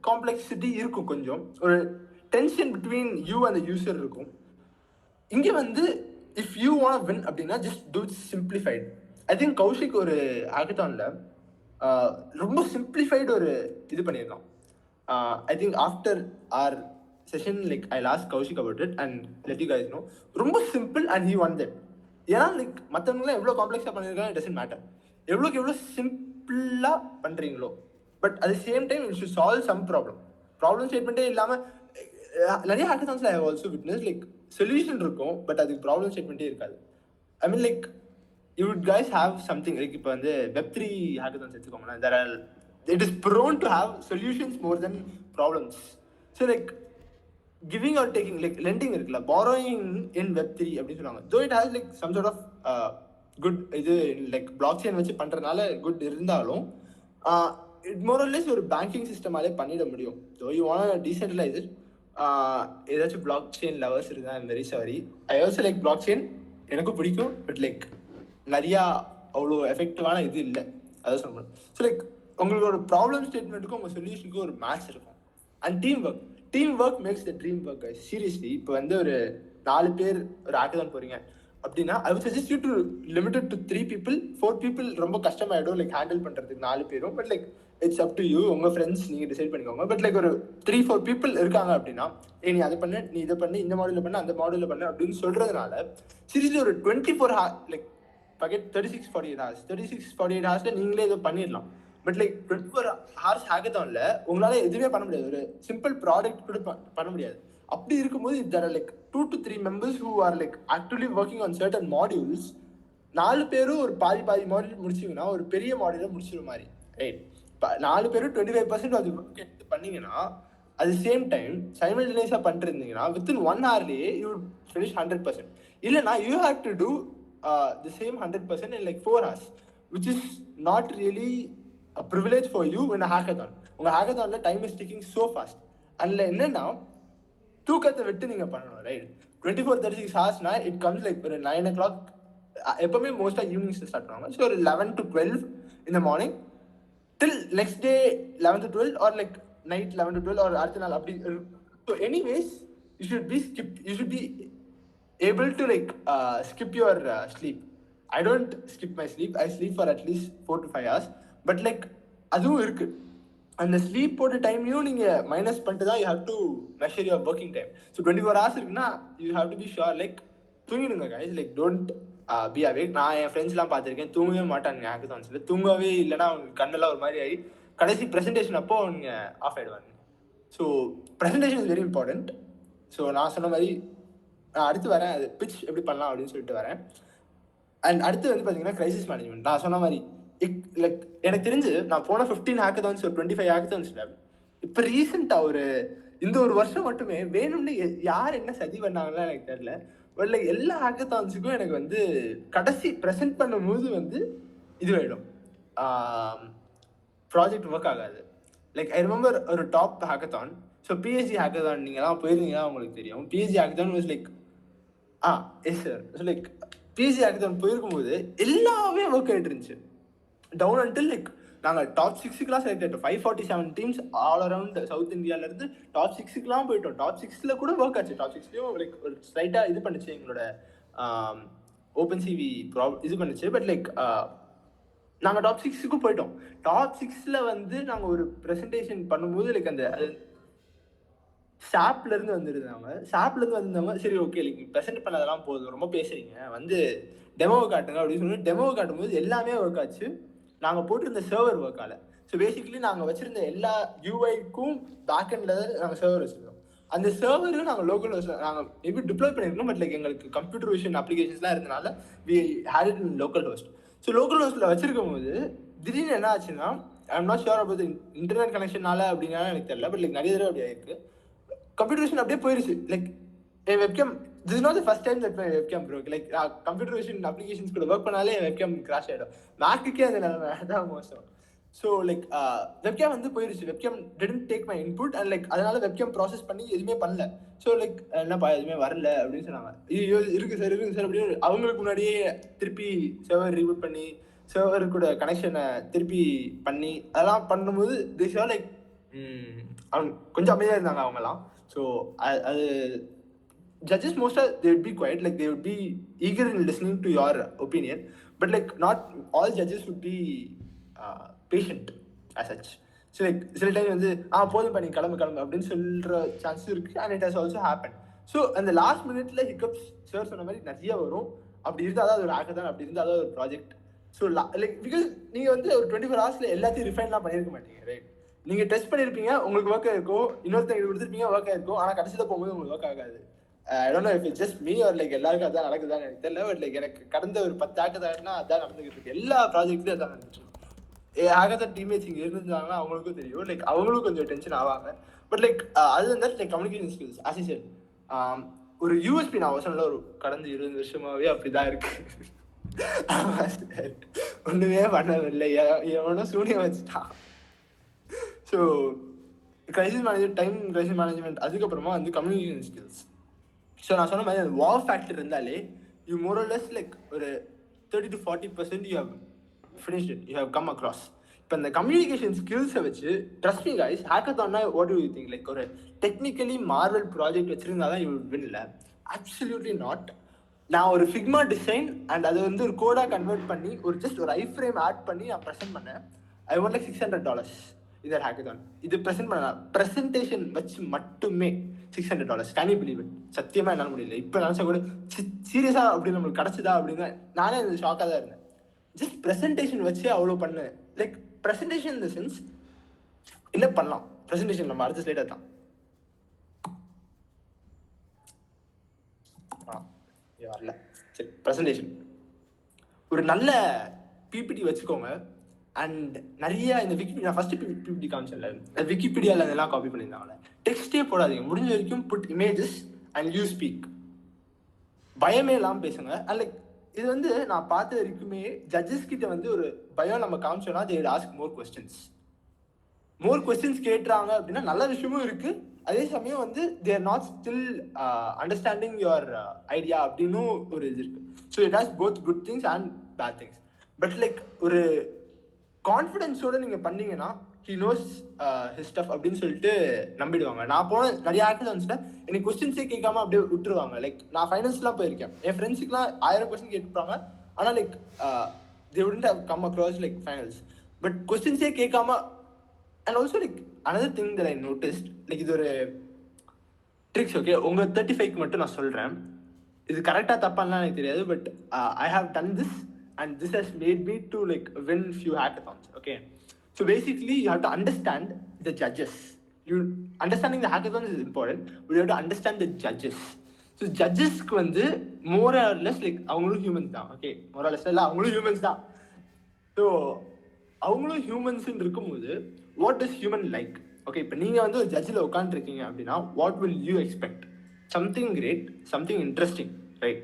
காம்ப்ளெக்சிட்டி இருக்கும், கொஞ்சம் ஒரு tension between you and user இருக்கும். இங்கே வந்து இஃப் யூ வாண்ட் வின் அப்படின்னா just do it simplified. I think Kaushik ஒரு ஹேக்கத்தான்ல ரொம்ப சிம்பிளிஃபைடு ஒரு இது பண்ணிடலாம். I think after our session like I last Kaushik about it and let you guys know. ரொம்ப simple and he want that. ஏன்னா like மற்றவங்களாம் எவ்வளோ காம்ப்ளெக்ஸாக பண்ணியிருக்காங்க, இட் டசன்ட் மேட்டர். எவ்வளோக்கு எவ்வளோ சிம்பிளாக பண்ணுறீங்களோ, but at the same time you should solve some problem ஸ்டேட்மெண்ட்டே இல்லாமல் நிறைய ஹேக்கத்தான்ஸ்ல I have also witness like solution இருக்கும், பட் அதுக்கு ப்ராப்ளம் ஸ்டேட்மெண்ட்டே இருக்காது. I mean like you would guys have something like இப்போ வந்து Web3 hackathons எடுத்துக்கோங்களேன், there are, it is prone to have solutions more than problems. So like giving or taking, like lending இருக்குல்ல, borrowing in Web3 அப்படின்னு சொல்லுவாங்க. though it has like some sort of good இது like blockchain வச்சு பண்றதுனால good இருந்தாலும் it more or less ஒரு banking சிஸ்டமாலே பண்ணிட முடியும். though you want to decentralize it, ஏதாச்சும் blockchain lovers இருந்தா I'm very sorry. I also like blockchain, எனக்கும் பிடிக்கும், பட் லைக் நிறையா அவ்வளோ எஃபெக்டிவான இது இல்லை, அதான் சொல்கிறேன். ஸோ லைக் உங்களுக்கு ஒரு ப்ராப்ளம் ஸ்டேட்மெண்ட்டுக்கும் உங்கள் சொல்யூஷனுக்கும் ஒரு மேட்ச் இருக்கும். And team work makes the dream work. Seriously இப்போ வந்து ஒரு 4 பேர் ஒரு ஹேக்கத்தான் போகிறீங்க அப்படின்னா I would suggest you to limited to 3 people. 4 people ரொம்ப கஷ்டமாயிடும் லைக் ஹேண்டில் பண்ணுறதுக்கு 4 பேரும். But like it's up to you, உங்கள் ஃப்ரெண்ட்ஸ் நீங்கள் டிசைட் பண்ணிக்கோங்க. பட் லைக் ஒரு 3-4 people இருக்காங்க அப்படின்னா நீ அதை பண்ணு, நீ இதை பண்ணு, இந்த மாடலில் பண்ணு, அந்த மாடலில் பண்ணு அப்படின்னு சொல்கிறதுனால சீரியஸ்லி ஒரு 24 hours லைக் பக்கெட் 36-48 hours நீங்களே இதை பண்ணிடலாம். பட் லைக் 24 hours ஹேக்கத்தான்ல உங்களால எதுவுமே பண்ண முடியாது, ஒரு சிம்பிள் ப்ராடக்ட் கூட பண்ண முடியாது. அப்படி இருக்கும்போது there are like 2 to 3 members who are like actively working on certain modules. 4 பேரும் ஒரு பாதி மாடியூல் முடிச்சிங்கன்னா ஒரு பெரிய மாடியூல முடிச்சிடும் மாதிரி, ரைட்? 4 பேரும் 25% அது ஒர்க் எடுத்து பண்ணீங்கன்னா அது சேம் டைம் சைமல்டேனியஸாக பண்ணிட்டு இருந்தீங்கன்னா வித்தின் 1 hourலேயே யூ வுட் ஃபினிஷ் 100%. இல்லைனா you have to do the same 100% in like 4 hours, which is not really a privilege for you in a hackathon. உங்க ஹேக்கத்தான்ல time is ticking so fast. அதில் என்னன்னா தூக்கத்தை விட்டு நீங்க பண்ணணும், ரைட்? 24-36 ஹவர்ஸ்னா இட் கம்ஸ் லைக் ஒரு 9 o'clock, எப்பவுமே மோஸ்டா ஈவினிங்ஸ் ஸ்டார்ட் பண்ணுவாங்க. ஸோ ஒரு 11 to 12 in the morning till next day 11 to 12 or like night 11 to 12 or அடுத்த நாள் அப்படி. So anyways you should be able to like skip your sleep. I don't skip my sleep, I sleep for at least 4 to 5 hours. But like அதுவும் இருக்கு, அந்த sleep போட்ட டைமையும் நீங்கள் minus பண்ணிட்டு தான் you have to measure your working time. So 24 hours இருக்குன்னா you have to be sure like தூங்கிடுங்க guys, like don't be awake. நான் என் ஃப்ரெண்ட்ஸ்லாம் பார்த்துருக்கேன், தூங்கவே மாட்டாங்க ஹேக்கத்தான்ஸில். தூங்கவே இல்லைன்னா அவங்க கண்ணெல்லாம் ஒரு மாதிரி ஆகி கடைசி ப்ரெசன்டேஷன் அப்போ அவங்க ஆஃப் ஆகிடுவாங்க. So presentation is very important. So நான் சொன்ன மாதிரி நான் அடுத்து வரேன், அது பிச் எப்படி பண்ணலாம் அப்படின்னு சொல்லிட்டு வரேன். அண்ட் அடுத்து வந்து பார்த்தீங்கன்னா கிரைசிஸ் மேனேஜ்மெண்ட். நான் சொன்ன மாதிரி லைக் எனக்கு தெரிஞ்சு நான் போன 15 ஹேக்கத்தான்ஸ் ஒரு 25 ஹேக்கத்தான்ஸ்ல இப்போ ரீசெண்டாக இந்த ஒரு வருஷம் மட்டுமே வேணும்னு யார் என்ன சதி பண்ணாங்கன்னு எனக்கு தெரியல. பட் லைக் எல்லா ஹேக்கத்தான்ஸுக்கும் எனக்கு வந்து கடைசி ப்ரெசென்ட் பண்ணும்போது வந்து இதுவாயிடும், ப்ராஜெக்ட் ஒர்க் ஆகாது. லைக் ஐ ரிமெம்பர் ஒரு top hackathon. So PhD hackathon நீங்கள்லாம் போயிருந்தீங்கன்னா உங்களுக்கு தெரியும். PhD hackathon was like yes sir. So like PhD hackathon போயிருக்கும்போது எல்லாமே ஒர்க் ஆகிட்டு இருந்துச்சு டவுன் அன்டில் லைக் நாங்கள் டாப் 6க்குலாம் செலக்ட் ஆகிட்டோம். 547 டீம்ஸ் ஆல் அரவுண்ட் சவுத் இந்தியாவிலேருந்து டாப் 6க்குலாம் போயிட்டோம். டாப் 6ல் கூட ஒர்க் ஆச்சு. டாப் 6லையும் லைக் ஒரு ஸ்லைட்டாக இது பண்ணுச்சு எங்களோட ஓப்பன் சிவி இது பண்ணுச்சு. பட் லைக் நாங்கள் டாப் 6க்கும் போயிட்டோம். டாப் 6ல் வந்து நாங்கள் ஒரு ப்ரெசன்டேஷன் பண்ணும்போது லைக் அந்த சாப்லேருந்து வந்திருந்தவங்க சரி ஓகே லைக் ப்ரெசென்ட் பண்ணதெல்லாம் போதும், ரொம்ப பேசுறீங்க, வந்து டெமோவை காட்டுங்க அப்படின்னு சொல்லி டெமோவை காட்டும்போது எல்லாமே ஒர்க் ஆச்சு. நாங்கள் போட்டிருந்த சர்வர் ஒர்க் ஆகல. ஸோ பேசிக்கலி நாங்கள் வச்சிருந்த எல்லா யூஐக்கும் பேக் எண்டில் நாங்கள் சர்வர் வச்சுருந்தோம். அந்த சர்வரும் நாங்கள் லோக்கல் ஹோஸ்ட் நாங்கள் எப்படி டிப்ளாய் பண்ணியிருக்கோம். பட் லைக் எங்களுக்கு கம்ப்யூட்டர் விஷன் அப்ளிகேஷன்ஸ்லாம் இருந்தனால we had it in local host. So local ஹோஸ்ட்டில் வச்சிருக்கும் போது திடீர்னு என்ன ஆச்சுன்னா, I'm not sure about internet கனெக்ஷனால அப்படின்னா எனக்கு தெரியல. பட் லைக் நிறைய தடவை அப்படி ஆயிருக்கு. கம்ப்யூட்டர் விஷன் அப்படியே போயிருச்சு. Like N webcam this is not the first time that my webcam broke. Like computer vision applications கூட ஒர்க் பண்ணாலே என் webcam crash ஆகிடும். மேக்குக்கே அது அதான் மோசம். ஸோ லைக் வெப்கேம் வந்து போயிருச்சு. Webcam didn't take my input and like அதனால வெப்கேம் ப்ராசஸ் பண்ணி எதுவுமே பண்ணல. ஸோ லைக் என்னப்பா எதுவுமே வரல அப்படின்னு சொன்னாங்க. ஐயோ இருக்கு சார் அப்படின்னு அவங்களுக்கு முன்னாடியே திருப்பி சர்வர் ரீபூட் பண்ணி சர்வர் கூட கனெக்ஷனை திருப்பி பண்ணி அதெல்லாம் பண்ணும்போது திஸ் ஆர் லைக் அவங்க கொஞ்சம் அமைதியாக இருந்தாங்க அவங்கலாம். ஸோ அது judges they would be quiet, like they would be eager in listening to your opinion, but like not all judges would be patient as such. So like சில time வந்து போதும் பண்ணி கிளம்பு அப்படின்னு சொல்ற சான்ஸ் இருக்கு. and it has also happened. so அந்த last மினிட்ல ஹிக்கப்ஸ் சார் சொன்ன மாதிரி நிறைய வரும். அப்படி இருந்தால் அதாவது ஒரு ஹேக்கத்தான், அப்படி இருந்தால் அதாவது ஒரு ப்ராஜெக்ட். ஸோ லைக் பிகாஸ் நீங்கள் வந்து ஒரு 24 hours எல்லாத்தையும் ரிஃபைன்லாம் பண்ணியிருக்க மாட்டீங்க, ரைட்? நீங்கள் டெஸ்ட் பண்ணியிருப்பீங்க, உங்களுக்கு ஒர்க் ஆயிருக்கும், இன்னொருத்தங்க கொடுத்துருப்பீங்க, ஒர்க் ஆயிருக்கும், ஆனால் கடைசியில் போகும்போது உங்களுக்கு ஒர்க் ஆகாது. I don't know if it's just me or like எல்லாருக்கும் அதான் நடக்குதான்னு எனக்கு தெரியல. பட் லைக் எனக்கு கடந்த ஒரு 10 ஹேக்கத்தான்னா அதான் நடந்துகிட்டு இருக்கு. எல்லா ப்ராஜெக்ட்லயும் அதான் நடந்துச்சு. ஹேக்கத்தான் டீம்மேட்ஸ் இங்கே இருந்திருந்தாங்கன்னா அவங்களுக்கும் தெரியும். லைக் அவங்களும் கொஞ்சம் டென்ஷன் ஆவாங்க. பட் லைக் அது வந்து like communication skills as I said. ஒரு யூஎஸ்பி நான் சொன்ன ஒரு கடந்த 20 வருஷமாவே அப்படிதான் இருக்கு. ஒண்ணுமே பண்ணவில்லை, எவனோ சூனியம் வச்சுட்டான். So crisis management, time crisis management, அதுக்கப்புறமா வந்து கம்யூனிகேஷன் ஸ்கில்ஸ். ஸோ நான் சொன்ன மாதிரி அந்த வாவ் ஃபேக்டர் இருந்தாலே you more or less like ஒரு 30 to 40% you have finished it, you have come across. இப்போ இந்த கம்யூனிகேஷன் ஸ்கில்ஸை வச்சு ட்ரஸ்ட் மீ கைஸ், ஹேக்கத்தான்னா what do you think? Like ஒரு டெக்னிக்கலி மார்வல் ப்ராஜெக்ட் வச்சிருந்தா தான் யூ வின் இல்லை? Absolutely not. நான் ஒரு ஃபிக்மா டிசைன் அண்ட் அதை வந்து ஒரு கோடாக கன்வெர்ட் பண்ணி ஒரு ஜஸ்ட் ஒரு ஐ ஃப்ரேம் ஆட் பண்ணி நான் ப்ரெசென்ட் பண்ணேன். ஐ வாண்ட் லைக் $600 இந்த ஹேக்கத்தான். இது ப்ரெசென்ட் பண்ணலாம், ப்ரெசன்டேஷன் வச்சு மட்டுமே $600. Can you believe it? சத்தியமாக என்னால் முடியல. இப்போ நினச்சா கூட சீரியஸாக அப்படி நம்மளுக்கு கிடச்சிதா அப்படின்னு நானே அது ஷாக்காக தான் இருந்தேன். ஜஸ்ட் ப்ரெசன்டேஷன் வச்சு அவ்வளோ பண்ணேன். Like presentation in the sense என்ன பண்ணலாம்? ப்ரெசன்டேஷன் நம்ம அடுத்த ஸ்லைடாக தான் வரல. சரி, ப்ரெசன்டேஷன் ஒரு நல்ல பிபிடி வச்சுக்கோங்க. அண்ட் நிறைய இந்த விக்கிபீடியா ஃபர்ஸ்ட் பிபிடி காமிச்சல விக்கிபீடியாவில் அதெல்லாம் காப்பி பண்ணியிருந்தாங்களே, டெக்ஸ்டே போடாதீங்க. முடிஞ்ச வரைக்கும் put images and you speak. பயமே இல்லாமல் பேசுங்க. அண்ட் லைக் இது வந்து நான் பார்த்த வரைக்குமே ஜட்ஜஸ் கிட்ட வந்து ஒரு பயம் நம்ம காமிச்சோம்னா they will ask more questions. More questions கேட்டுறாங்க அப்படின்னா நல்ல விஷயமும் இருக்கு. அதே சமயம் வந்து they are not still understanding your idea அப்படின்னு ஒரு இது இருக்கு. So it has both good things and bad things. But like ஒரு கான்ஃபிடென்ஸோட நீங்கள் பண்ணீங்கன்னா he knows his stuff அப்படின்னு சொல்லிட்டு நம்பிடுவாங்க. நான் போன நிறைய ஹேக்கத்தான்ஸ்ல எனக்கு கொஸ்டின்ஸே கேட்காம அப்படியே விட்டுருவாங்க. லைக் நான் ஃபைனல்ஸ்லாம் போயிருக்கேன், என் ஃப்ரெண்ட்ஸுக்குலாம் 1000 கொஸ்டின் கேட்டுப்பாங்க. ஆனால் like they wouldn't have come across like finals. But கொஸ்டின்ஸே கேட்காம. And also like another thing that I noticed, லைக் இது ஒரு ட்ரிக்ஸ். ஓகே, உங்கள் 35க்கு மட்டும் நான் சொல்கிறேன். இது கரெக்டாக தப்பான்லாம் எனக்கு தெரியாது. But I have done this and this has made me to like win few hackathons. Okay, so basically you have to understand the judges. Understanding the hackathons is important, but you have to understand the judges. So judges க்கு வந்து more or less like அவங்களும் humans தான். Okay, more or less இல்ல, அவங்களும் humans தான். So அவங்களும் ஹியூமன்ஸ்ன்னு இருக்கும்போது what does human like? Okay, இப்போ நீங்கள் வந்து ஒரு ஜட்ஜில் உட்காந்துருக்கீங்க அப்படின்னா what will you expect? Something great, something interesting, right?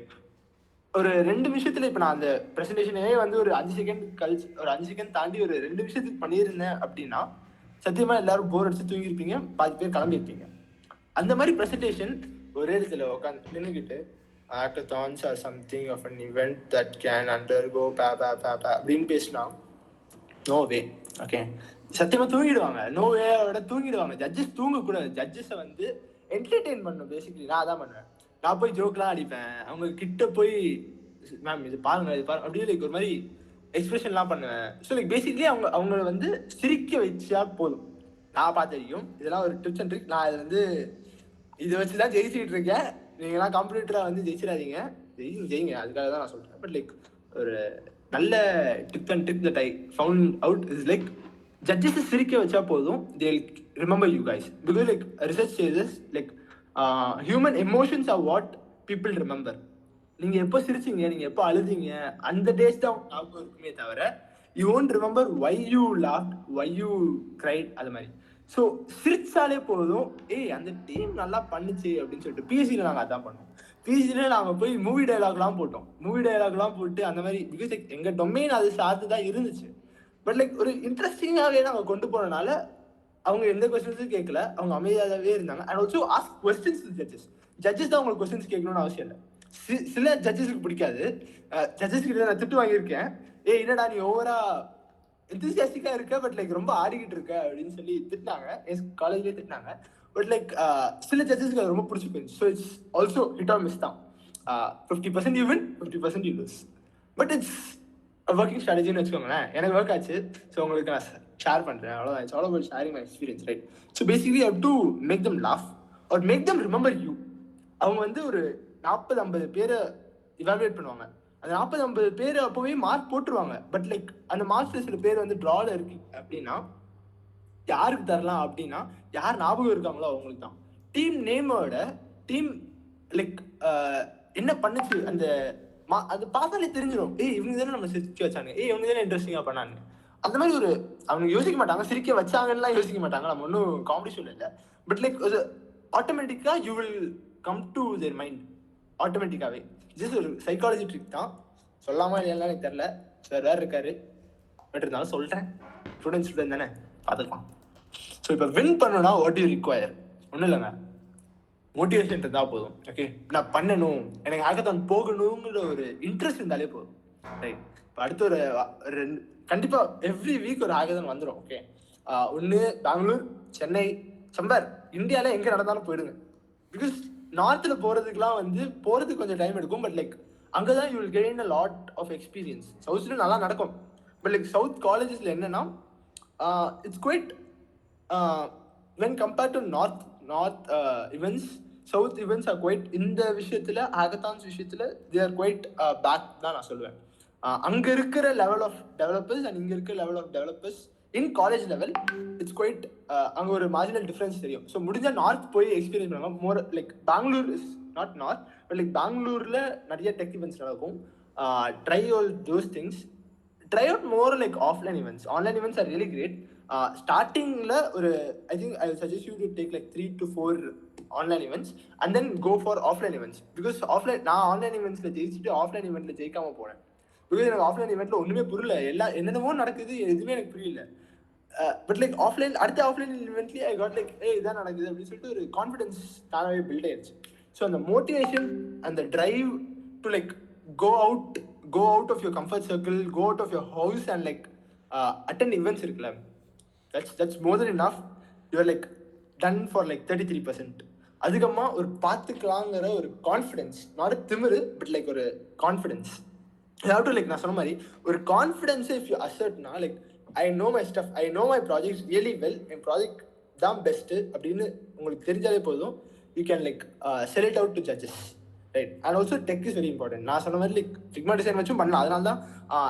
ஒரு 2 விஷயத்தில் இப்போ நான் அந்த ப்ரெசன்டேஷனே வந்து ஒரு 5 செகண்ட் கழிச்சு, ஒரு 5 செகண்ட் தாண்டி ஒரு 2 விஷயத்துக்கு பண்ணியிருந்தேன் அப்படின்னா சத்தியமாக எல்லாரும் போர் அடிச்சு தூங்கியிருப்பீங்க, பாதி பேர் கிளம்பியிருப்பீங்க. அந்த மாதிரி ப்ரெசன்டேஷன் ஒரே இடத்துல உட்காந்து நின்றுக்கிட்டு hackathons are something of an event that can undergo அப்படின்னு பேசினா no way. ஓகே, சத்தியமா தூங்கிடுவாங்க, நோவேயோட தூங்கிடுவாங்க. ஜட்ஜஸ் தூங்கக்கூடாது, ஜட்ஜஸை வந்து என்டர்டெயின் பண்ணணும். பேசிக்கலி நான் அதான் பண்ணுவேன். நான் போய் ஜோக்லாம் அடிப்பேன், அவங்க கிட்ட போய் மேம் இது பாருங்க இது பாருங்க அப்படியே லைக் ஒரு மாதிரி எக்ஸ்பிரஷன்லாம் பண்ணுவேன். ஸோ லைக் பேசிக்கலி அவங்கள வந்து சிரிக்க வச்சா போதும். நான் பார்த்துருக்கோம் இதெல்லாம் ஒரு டிப்ஸ் அண்ட் ட்ரிக். நான் இது வந்து இதை வச்சு தான் ஜெயிச்சுக்கிட்டு இருக்கேன். நீங்களாம் கம்ப்யூட்டராக வந்து ஜெயிச்சிடாதீங்க, ஜெயிங்க, அதுக்காக தான் நான் சொல்கிறேன். பட் லைக் ஒரு நல்ல tip and trick that I found out is like ஜட்ஜஸை சிரிக்க வச்சா போதும், they will remember you guys. Because like research says like human emotions are what people remember. நீங்கள் எப்போ சிரிச்சிங்க, நீங்கள் எப்போ அழுதிங்க, அந்த டேஸ் தான் ஞாபகம் இருக்குமே தவிர you won't remember why you laughed, why you cried, அது மாதிரி. ஸோ சிரிச்சாலே போதும், ஏய் அந்த டீம் நல்லா பண்ணுச்சு அப்படின்னு சொல்லிட்டு. பிஎஸ்சியில் நாங்கள் அதான் பண்ணோம். பிஎஸ்சியில் நாங்கள் போய் மூவி டைலாக்லாம் போட்டோம், மூவி டைலாக்லாம் போட்டு அந்த மாதிரி. பிகாஸ் லைக் எங்கள் டொமைன் அது சார்ந்து தான் இருந்துச்சு. பட் லைக் ஒரு இன்ட்ரெஸ்டிங்காகவே நாங்கள் கொண்டு போனனால அவங்க எந்த கொஸ்டின்ஸும் கேட்கல, அவங்க அமைதியாகவே இருந்தாங்க. And also ask questions judges தான் உங்களுக்கு கொஸ்டின்ஸ் கேட்கணும்னு அவசியம் இல்லை. சில ஜட்ஜஸுக்கு பிடிக்காது. ஜட்ஜஸ் கிட்ட நான் திட்டு வாங்கியிருக்கேன், என்னடா நீ ஓவரா எந்தூசியாஸ்டிக்கா இருக்க பட் லைக் ரொம்ப ஆடிக்கிட்டு இருக்க அப்படின்னு சொல்லி திட்டினாங்க. என் காலேஜ்லேயே திட்டினாங்க. பட் லைக் சில ஜட்ஜஸ்க்கு அது ரொம்ப பிடிச்சி போயிடுச்சு. So it's also hit or miss தான். 50% you win, 50% you lose. But it's working ஸ்ட்ராட்டஜின்னு வச்சுக்கோங்களேன். எனக்கு ஒர்க் ஆச்சு, ஸோ உங்களுக்கு நான் ஷேர் பண்ணுறேன். அவ்வளோதான். It's all about sharing my experience, right? So basically how to make them laugh or make them remember you. அவங்க வந்து ஒரு 40-50 பேரை இவாலுவேட் பண்ணுவாங்க. அந்த 40-50 பேர் அப்போவே மார்க் போட்டுருவாங்க. பட் லைக் அந்த மார்க்ஸில் சில பேர் வந்து ட்ராவில் இருக்கு அப்படின்னா யாருக்கு தரலாம் அப்படின்னா, யார் ஞாபகம் இருக்காங்களோ அவங்களுக்கு தான். டீம் நேமோட டீம் லைக் என்ன பண்ணுச்சு அந்த அது பார்த்தாலே தெரிஞ்சிடும். இவங்க தானே நம்ம சிரிக்க வச்சாங்க, இவங்க தானே இன்ட்ரெஸ்டிங்காக பண்ணாங்க. அந்த மாதிரி ஒரு அவங்க யோசிக்க மாட்டாங்க, சிரிக்க வச்சாங்கலாம் யோசிக்க மாட்டாங்க. நம்ம ஒன்றும் காம்படிஷன் இல்லை. பட் லைக் ஒரு ஆட்டோமேட்டிக்காக you will come to their mind ஆட்டோமேட்டிக்காகவே. ஜஸ்ட் ஒரு சைக்காலஜி ட்ரிக் தான். சொல்லாமல் இல்லைன்னா எனக்கு தெரில, சார் வேறு இருக்காரு, பட் இருந்தாலும் சொல்லிட்டேன். ஸ்டூடெண்ட் தானே, பார்த்துக்கலாம். ஸோ இப்போ வின் பண்ணணும்னா வாட் யூ ரிக்வயர்? ஒன்றும் இல்லைங்க, மோட்டிவேஷன் இருந்தால் போதும். ஓகே, நான் பண்ணணும், எனக்கு ஹேக்கத்தான் போகணுங்கிற ஒரு இன்ட்ரெஸ்ட் இருந்தாலே போதும், ரைட்? இப்போ அடுத்த ஒரு கண்டிப்பாக எவ்ரி வீக் ஒரு ஹேக்கத்தான் வந்துடும். ஓகே, ஒன்று பெங்களூர், சென்னை, சம்பர், இந்தியாவில் எங்கே நடந்தாலும் போயிடுங்க. பிகாஸ் நார்த்தில் போகிறதுக்குலாம் வந்து போகிறதுக்கு கொஞ்சம் டைம் எடுக்கும். பட் லைக் அங்கே தான் you will gain a lot of experience. சவுத்தில் நல்லா நடக்கும். பட் லைக் சவுத் காலேஜஸில் என்னென்னா it's quite when compared to north events, south events are quite இந்த விஷயத்துல hackathons விஷயத்துல they are quite back தான் நான் சொல்லுவேன். அங்க இருக்கிற level of developers and இங்க இருக்கிற level of developers in college level it's quite அங்க ஒரு marginal difference தெரியும். ஸோ முடிஞ்சா நார்த் போய் எக்ஸ்பீரியன்ஸ் பண்ணுவாங்க. More like Bangalore is not north, but like பெங்களூர்ல நிறைய டெக் இவெண்ட்ஸ் நடக்கும். Try all those things, try out more like offline events. Online events are really great. ஸ்டார்டிங்கில் ஒரு I think I suggest you to take like 3 to 4 online events and then go for offline events. Because நான் online இவெண்ட்ஸில் ஜெயிச்சுட்டு offline இவெண்ட்டில் ஜெயிக்காமல் போனேன். Because எனக்கு offline இவெண்ட்டில் ஒன்றுமே புரியல, என்னென்னமோ நடக்குது, எதுவுமே எனக்கு புரியல. பட் லைக் அடுத்த ஆஃப்லைன் இவெண்ட்லேயே ஐ காட் லைக் இதான் நடக்குது அப்படின்னு சொல்லிட்டு ஒரு கான்ஃபிடன்ஸ் தானாகவே பில்ட் ஆயிடுச்சு. ஸோ அந்த மோட்டிவேஷன், அந்த drive to like go out of your comfort circle, go out of your house and like attend events இருக்குல்ல, that's more than enough. You are like done for like 33%. அதுக்கப்புறமா ஒரு பார்த்துக்கலாங்கிற ஒரு confidence, not திமிரு but like ஒரு confidence. அதாவது like நான் சொன்ன மாதிரி ஒரு கான்ஃபிடென்ஸை இஃப் யூ அசர்ட்னா like I know my stuff, I know my project really well, என் ப்ராஜெக்ட் தான் பெஸ்ட்டு அப்படின்னு உங்களுக்கு தெரிஞ்சாலே போதும். You can like sell it out to judges, right? And also tech is very important. நான் சொன்ன மாதிரி லைக் ஃபிக்மா டிசைன் வச்சும் பண்ணலாம். அதனால தான்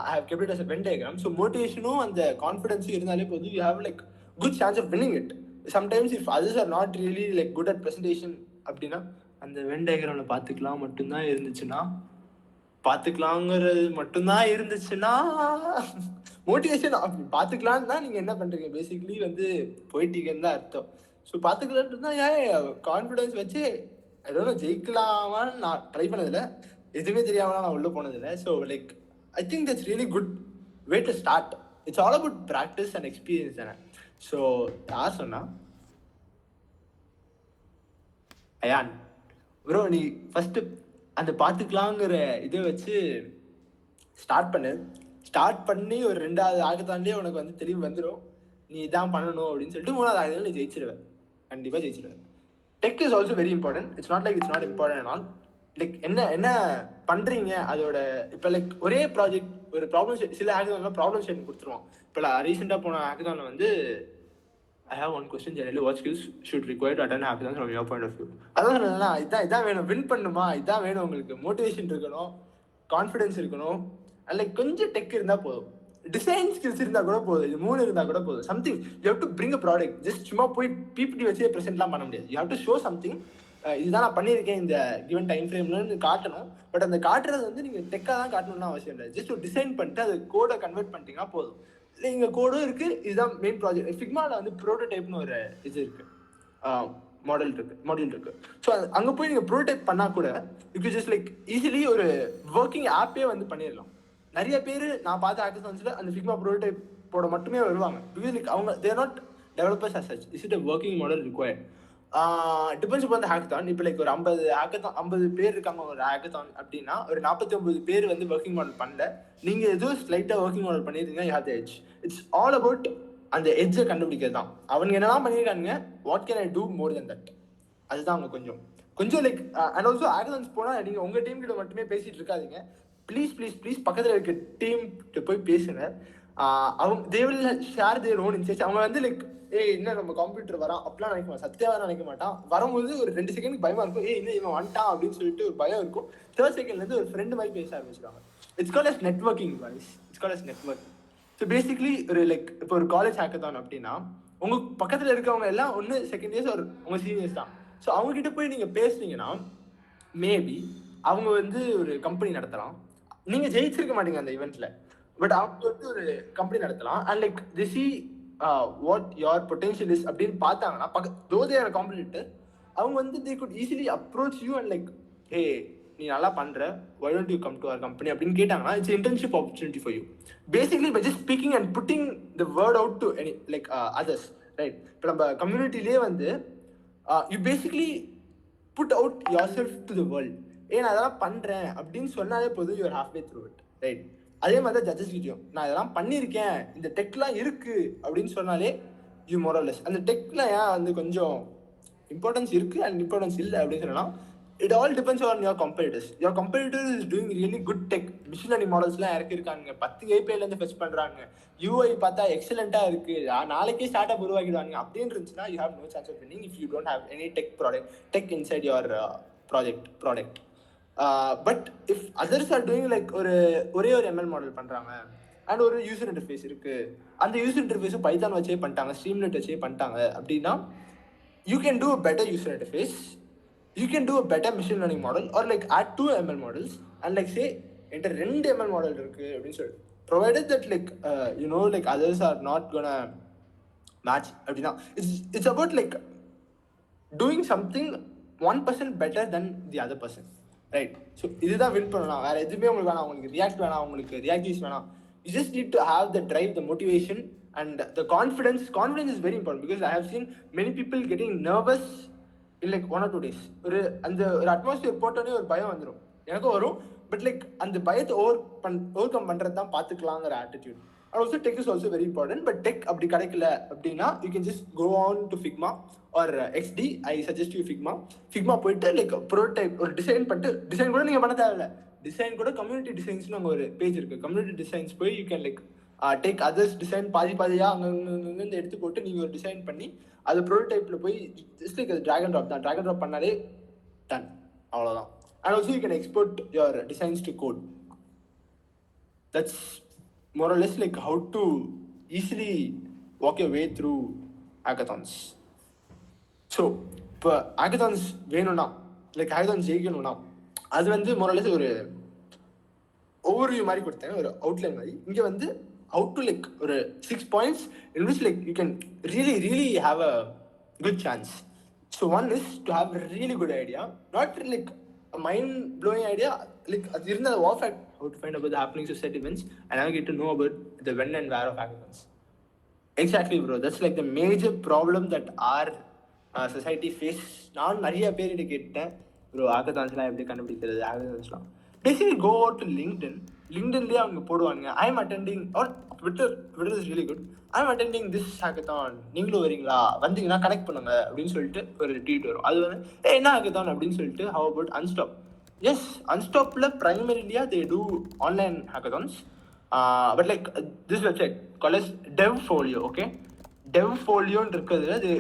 I have kept it as a Venn diagram. So மோட்டிவேஷனும் அந்த கான்ஃபிடன்ஸும் இருந்தாலே போதும், you have like good chance of winning it. Sometimes if others are not really like good at presentation அப்படின்னா அந்த வென் டயக்ராமில் பார்த்துக்கலாம் மட்டும்தான் இருந்துச்சுன்னா, பார்த்துக்கலாங்கிறது மட்டும்தான் இருந்துச்சுன்னா மோட்டிவேஷன் அப்படி பார்த்துக்கலான்னு தான் நீங்கள் என்ன பண்ணுறீங்க, பேசிக்லி வந்து போயிட்டீங்கன்னு தான் அர்த்தம். ஸோ பார்த்துக்கலான்ட்டு தான் ஏன் கான்ஃபிடன்ஸ் வச்சு ஏதோ ஜெயிக்கலாமான்னு நான் ட்ரை பண்ணதில்லை, எதுவுமே தெரியாமலாம் நான் உள்ளே போனதில்லை. So like I think that's really good way to start. It's all about practice and experience தானே. ஸோ யார் சொன்னா ஐயான் ப்ரோ, நீ ஃபஸ்ட்டு அந்த பார்த்துக்கலாங்கிற இதை வச்சு ஸ்டார்ட் பண்ணு. ஸ்டார்ட் பண்ணி ஒரு 2வது ஹேக்கத்தான்லேயே உனக்கு வந்து தெளிவு வந்துடும், நீ இதான் பண்ணணும் அப்படின்னு சொல்லிட்டு 3வது ஹேக்கத்தான் நீ ஜெயிச்சிருவேன், கண்டிப்பாக ஜெயிச்சிருவேன். Tech is also very important. It's not like it's not important all. Like என்ன பண்ணுறீங்க அதோட. இப்போ லைக் ஒரே ப்ராஜெக்ட் ஒரு ப்ராப்ளம், சில ஹேக்கத்தான்ல ப்ராப்ளம் ஷேரிங் கொடுத்துருவோம். இப்போ ரீசெண்டாக போன ஹேக்கத்தானில் வந்து I have one question generally, what skills should require to attend hackathons from your point of view? அதான் இதான் வேணும், வின் பண்ணுமா இதான் வேணும், உங்களுக்கு மோட்டிவேஷன் இருக்கணும், கான்ஃபிடன்ஸ் இருக்கணும், லைக் கொஞ்சம் டெக் இருந்தால் போதும், டிசைன் ஸ்கில்ஸ் இருந்தால் கூட போதும், இது 3 இருந்தால் கூட போதும். Something you have to bring a product. Just சும்மா போய் பிபிடி வச்சே ப்ரெசென்ட்லாம் பண்ண முடியாது. You have to show something, இதுதான் நான் பண்ணியிருக்கேன் இந்த கிவன் டைம் ஃப்ரேம்லன்னு காட்டணும். பட் அந்த காட்டுறது வந்து நீங்கள் டெக்காக தான் காட்டணும்னு அவசியம் இல்லை. ஜஸ்ட் ஒரு டிசைன் பண்ணிட்டு அது கோடை கன்வெர்ட் பண்ணிட்டீங்கன்னா போதும். இல்லை இங்கே கோடும் இருக்குது, இதுதான் மெயின் ப்ராஜெக்ட். ஃபிக்மாவில் வந்து ப்ரோட்டோடைப்னு ஒரு இது இருக்குது, மாடியூல் இருக்குது. ஸோ அங்கே போய் நீங்கள் ப்ரோட்டோடைப் பண்ணால் கூட யூ ஜஸ்ட் லைக் ஈஸிலி ஒரு ஒர்க்கிங் ஆப்பே வந்து பண்ணிடலாம். நிறைய பேர் நான் பார்த்த ஹேக்கத்தான்ஸில் அந்த ஃபிக்மா ப்ரோட்டோடைப் போட மட்டுமே வருவாங்க. பிகாஸ் லைக் அவங்க they're not developers as such. Is it a working model required? Depends upon the hackathon. இப்போ லைக் ஒரு 50 பேர் இருக்காங்க ஒரு ஹேக்கத்தான் அப்படின்னா, ஒரு 49 பேர் வந்து ஒர்க்கிங் மாடல் பண்ணல, நீங்கள் எதுவும் ஸ்லைட்டாக ஒர்க்கிங் மாடல் பண்ணியிருந்தீங்கன்னா you have the edge. It's all about அந்த எட்ஜை கண்டுபிடிக்கிறது தான். அவங்க என்னெல்லாம் பண்ணியிருக்காங்க, what can I do more than that, அதுதான் அவங்க கொஞ்சம் லைக். அண்ட் ஆல்சோ ஹேக்கத்தான்ஸ் போனால் நீங்கள் உங்கள் டீம் கிட்ட மட்டுமே பேசிகிட்டு இருக்காதீங்க. ப்ளீஸ் பக்கத்தில் இருக்க டீம் போய் பேசுங்க. அவங்க they will share their own insights. அவங்க வந்து லைக் என்ன நம்ம கம்ப்யூட்டர் வரான் அப்படிலாம் நினைக்க மாட்டான், சத்தியாவாக நினைக்க மாட்டான். வரும்போது ஒரு 2 செகண்ட் பயமா இருக்கும், இன்னும் இவன் வந்துட்டான் அப்படின்னு சொல்லிட்டு ஒரு பயம் இருக்கும். 3rd செகண்ட்லேருந்து ஒரு ஃப்ரெண்டு மாதிரி பேச ஆரம்பிச்சிருக்காங்க. It's called as networking voice, it's called as networking. So basically ஒரு லைக் இப்போ ஒரு காலேஜ் ஹேக்கத்தான் அப்படின்னா, உங்கள் பக்கத்தில் இருக்கவங்க எல்லாம் ஒன்று செகண்ட் இயர்ஸ் ஒரு உங்கள் சீனியர்ஸ் தான். ஸோ அவங்ககிட்ட போய் நீங்கள் பேசுனீங்கன்னா மேபி அவங்க வந்து ஒரு கம்பெனி நடத்தலாம். நீங்கள் ஜெயிச்சிருக்க மாட்டீங்க அந்த ஈவெண்ட்டில், பட் அவங்க வந்து ஒரு கம்பெனி நடத்தலாம். And like the see what your potential is அப்படின்னு பார்த்தாங்கன்னா, தோ தே ஆர் காம்படிட்டர், அவங்க வந்து they good easily approach you and like, hey நீ நல்லா பண்ணுற, why don't you come to our company அப்படின்னு கேட்டாங்கன்னா, it's internship opportunity for you. Basically by just speaking and putting the word out to any like others, right? இப்போ நம்ம கம்யூனிட்டிலேயே வந்து you basically put out yourself to the world. நான் அதெல்லாம் பண்ணுறேன் அப்படின்னு சொன்னாலே போதும், you're halfway through it, right? அதே மாதிரி தான் ஜட்ஜஸ் கிட்டயும், நான் இதெல்லாம் பண்ணியிருக்கேன், இந்த டெக்லாம் இருக்குது அப்படின்னு சொன்னாலே யூ மோரலெஸ். அந்த டெக்ல ஏன் வந்து கொஞ்சம் இம்பார்ட்டன்ஸ் இருக்குது அண்ட் இம்பார்ட்டன்ஸ் இல்லை அப்படின்னு சொன்னால், it all depends on your competitors. Your competitor is doing really good tech. Machine learning modelsலாம் இறக்கிருக்காங்க, 10 API-லேருந்து ஃபெச் பண்ணுறாங்க, UI பார்த்தா எக்ஸலண்ட்டாக இருக்குது, நாளைக்கே ஸ்டார்ட் அப் உருவாக்கிடுவாங்க அப்படின்னு இருந்துச்சுன்னா, you have no chance of winning if you don't have any tech inside your product. But if others are doing like ஒரே ஒரு ML மாடல் பண்ணுறாங்க அண்ட் ஒரு யூசர் இன்டர்ஃபேஸ் இருக்குது, அந்த யூசர் இன்டர்ஃபேஸும் பைத்தான் வச்சே பண்ணிட்டாங்க, ஸ்ட்ரீம்லெட் வச்சே பண்ணிட்டாங்க அப்படின்னா, you can do a better user interface, you can do a better machine learning model or like add 2 ML models and like say enter 2 ML model இருக்கு அப்படின்னு சொல்லிட்டு, provided that like like others are not gonna match அப்படின்னா, it's about like doing something 1% better than the other person, right? So இதுதான் win பண்ணலாம், வேற எதுவுமே உங்களுக்கு வேணாம், உங்களுக்கு ரியாக்ட் வேணாம், உங்களுக்கு ரியாக்டிவ்ஸ் வேணாம். You just need to have the drive, the motivation and the confidence. Confidence is very important because I have seen many people getting nervous in like 1 or 2 days. ஒரு அட்மாஸ்பியர் போட்டோன்னே ஒரு பயம் வந்துடும், எனக்கும் வரும். பட் லைக் அந்த பயத்தை over come பண்ணுறது தான் பார்த்துக்கலாங்கிற attitude. And also tech is also very important. But tech அப்படி கிடைக்கல அப்படின்னா, you can just go on to Figma or XD. I suggest you Figma போயிட்டு லைக் ப்ரோடைப் ஒரு டிசைன் பண்ணிட்டு, டிசைன் கூட நீங்கள் பண்ண தேவையில்ல, டிசைன் கூட கம்யூனிட்டி டிசைன்ஸ்னு அங்கே ஒரு பேஜ் இருக்குது, கம்யூனிட்டி டிசைன்ஸ் போய் you can like take others design பாதியாக அங்கேருந்து எடுத்து போட்டு நீங்கள் ஒரு டிசைன் பண்ணி அது ப்ரோடைப்பில் போய் ஜஸ்ட் லைக் அது ட்ராக் அண்ட் ட்ராப் தான், ட்ராக் அண்ட் ட்ராப் பண்ணாலே டன், அவ்வளோதான். And also you can export your designs to code. That's more or less like how to easily walk your way through hackathons. So இப்போ hackathons வேணும்னா, like hackathons ஜெயிக்கணும்னா, அது வந்து more or less ஒரு overview மாதிரி கொடுத்தேன், ஒரு outline மாதிரி. இங்கே வந்து how to like ஒரு 6 points in which like you can really have a good chance. So one is to have a really good idea, not like a mind-blowing idea, like அது இருந்த wow fact, how to find about the happenings of set events and I get to know about the when and where of hackathons. Exactly bro, that's like the major problem that our society face. நான் நிறைய பேர்கிட்ட கேட்டேன், bro ஹேக்கத்தான்ஸ்லாம் எப்படி கண்டுபிடிக்கிறது, ஹேக்கத்தான்ஸ்லாம் basically go out to LinkedIn லிங்க்டின்லேயே அவங்க போடுவாங்க, I'm attending R Twitter is really good, I'm attending this hackathon, நீங்களும் வரீங்களா, வந்தீங்கன்னா கனெக்ட் பண்ணுங்க அப்படின்னு சொல்லிட்டு ஒரு ட்வீட் வரும். அது வந்து என்ன ஹேக்கத்தான் அப்படின்னு சொல்லிட்டு, ஹவ் அபவுட் அன்ஸ்டாப். எஸ், அன்ஸ்டாப்பில் ப்ரைமரிலியா they do online hackathons, but like this website called Devfolio. Okay, டெவ்ஃபோலியோன்னு இருக்கிறது அது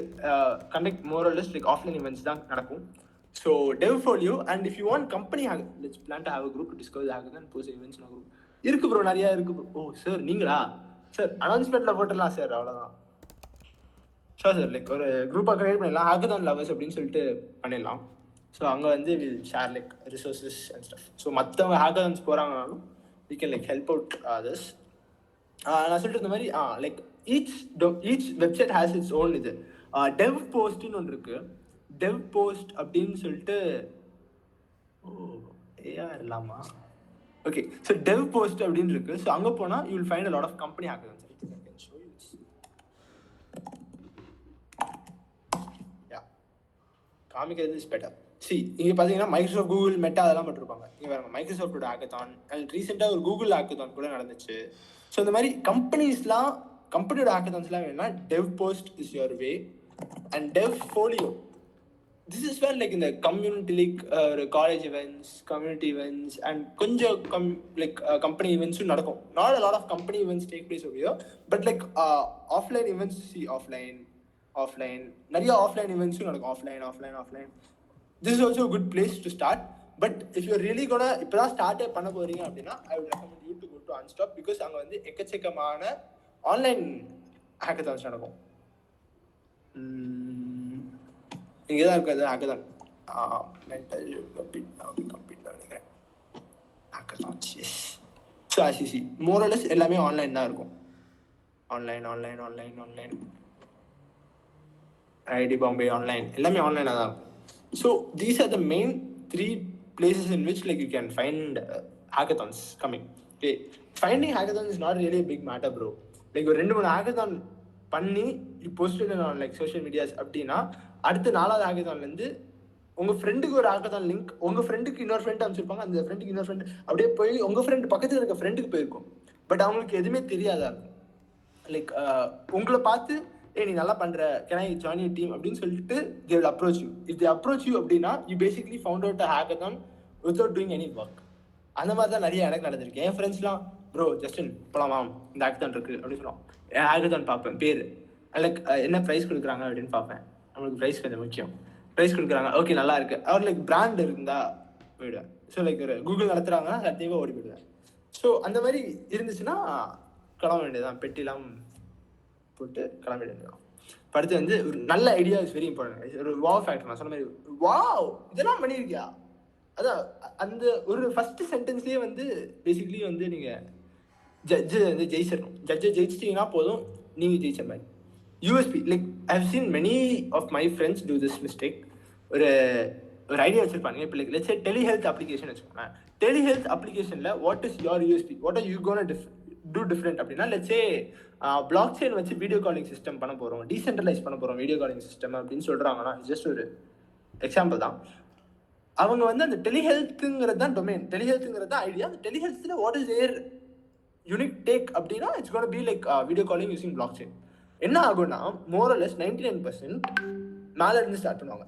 conduct more or less like offline events தான் நடக்கும். So Devfolio, and if you want company, let's plan to have a group to discuss the hackathon and post events in a group. இருக்கு bro, நிறைய இருக்கு bro. ஓ sir நீங்களா sir, அனௌன்ஸ்மெண்ட்ல போட்டுடலாம் sir, அவ்வளோதான். Sir like ஒரு குரூப்பாக கிரியேட் பண்ணிடலாம், hackathon lovers அப்படின்னு சொல்லிட்டு பண்ணிடலாம். ஸோ அங்கே வந்து will share like resources and stuff. So மற்றவங்க ஹேக்கத்தான்ஸ் போகிறாங்கனாலும் we can like help out others. நான் சொல்லிட்டு இந்த மாதிரி like each website has its own இது. டெவ் போஸ்ட்னு ஒன்று இருக்குது, டெவ் போஸ்ட் அப்படின்னு சொல்லிட்டு. ஏஆர் இல்லாமா? ஓகே, ஸோ டெவ் போஸ்ட் அப்படின்னு இருக்கு. ஸோ அங்கே போனால் you will find a lot of company hackathon. காமிக்கிறது இஸ் பெட்டர். இங்கே பார்த்தீங்கன்னா மைக்ரோசாஃப்ட், கூகுள், மெட்டா அதெல்லாம் போட்டிருப்பாங்க. இங்கே வேறு மைக்ரோசாஃப்டோட ஹேக்கத்தான், அண்ட் ரீசெண்டாக ஒரு கூகுள் ஹேக்கத்தான் கூட நடந்துச்சு. ஸோ இந்த மாதிரி கம்பெனியோட ஹேக்கத்தான்ஸ்லாம் வேணும்னா டெவ் post is your way. And டெவ் folio, this is where like in the community like college events, community events, and konja company events nadakum. Not a lot of company events take place over here, but like offline events, offline nariya offline events nadakum, offline. This is also a good place to start. But if you're really gonna ippa start panna poringa appadina, I would recommend you to go to Unstop, because anga vandu ekkachekamana online hackathons nadakum. இங்கே தான் இருக்காது hackathon. Mental complete நினைக்கிறேன் hackathon. So ஆசிசி மோரலஸ் எல்லாமே online தான் இருக்கும். Online ID Bombay online, எல்லாமே ஆன்லைனாக தான் இருக்கும். So these are the main 3 places in which like you can find hackathons coming. Okay, finding hackathons is not really a big matter bro. Like ஒரு 2-3 hackathon பண்ணி post on like social medias அப்படின்னா, அடுத்து 4வது ஹேக்கத்தான்லேருந்து உங்கள் ஃப்ரெண்டுக்கு ஒரு hackathon link, உங்கள் ஃப்ரெண்டுக்கு இன்னொரு ஃப்ரெண்ட் அனுப்பிச்சிருப்பாங்க, அந்த ஃப்ரெண்டுக்கு இன்னொரு ஃப்ரெண்டு அப்படியே போய் உங்கள் ஃப்ரெண்டு பக்கத்தில் இருக்க ஃப்ரெண்டுக்கு போயிருக்கும். பட் அவங்களுக்கு எதுவுமே தெரியாதா இருக்கும். லைக் உங்களை பார்த்து நீ நல்லா பண்ணுற, can I join you team அப்படின்னு சொல்லிட்டு they will approach you. If they approach you அப்படின்னா you basically found out a hackathon without doing any work. அந்த மாதிரி தான் நிறைய எனக்கு நடந்திருக்கு. என் ஃப்ரெண்ட்ஸ்லாம் ப்ரோ ஜஸ்டின் போகலாமா, இந்த ஹேக்கத்தான் இருக்குது அப்படின்னு சொல்லுவான். ஹேக்கத்தான் பார்ப்பேன் பேர், லைக் என்ன ப்ரைஸ் கொடுக்குறாங்க அப்படின்னு பார்ப்பேன். நம்மளுக்கு ப்ரைஸ் கொஞ்சம் முக்கியம். ப்ரைஸ் கொடுக்குறாங்க, ஓகே நல்லா இருக்கு, அவர் லைக் பிராண்ட் இருந்தா போயிடுவேன். ஸோ லைக் ஒரு கூகுள் நடத்துகிறாங்கன்னா சத்தியமாக ஓடி போயிடுவேன். ஸோ அந்த மாதிரி இருந்துச்சுன்னா கிளம்ப வேண்டியதான், பெட்டிலாம் போட்டு கிளம்ப வேண்டியதான். அடுத்து வந்து ஒரு நல்ல ஐடியா இஸ் வெரி இம்பார்ட்டன்ட். ஒரு வாவ் ஃபேக்டர், நான் சொன்ன மாதிரி வாவ் இதெல்லாம் பண்ணியிருக்கியா, அதான் அந்த ஒரு ஃபர்ஸ்ட் சென்டென்ஸ்லேயே வந்து பேசிக்லி வந்து நீங்கள் ஜட்ஜு வந்து ஜெயிச்சிடணும். ஜட்ஜை ஜெயிச்சிட்டிங்கன்னா போதும், நீங்கள் ஜெயிச்ச மாதிரி. USP like I have seen many of my friends do this mistake. ஒரு ஐடியா வச்சிருப்பாங்க. இப்போ like let's say telehealth application வச்சுக்கோங்க. டெலிஹெல்த் அப்ளிகேஷனில் what is your USP, what are you gonna do different அப்படின்னா, லெட்ஸ் சே பிளாக் செயின் வச்சு video calling system பண்ண போகிறோம், decentralise பண்ண போகிறோம் வீடியோ காலிங் சிஸ்டம் அப்படின்னு சொல்கிறாங்கன்னா, ஜஸ்ட் ஒரு எக்ஸாம்பிள் தான். அவங்க வந்து அந்த டெலிஹெல்த்துங்கிறது தான் டொமைன், டெலிஹெல்த்துங்கிறது தான் ஐடியா. அந்த டெலிஹெல்த்தில் what is our unique tag அப்படின்னா, it's gonna be like video calling using blockchain. என்ன ஆகும்னா மோரலஸ் 99% மேலே இருந்து ஸ்டார்ட் பண்ணுவாங்க.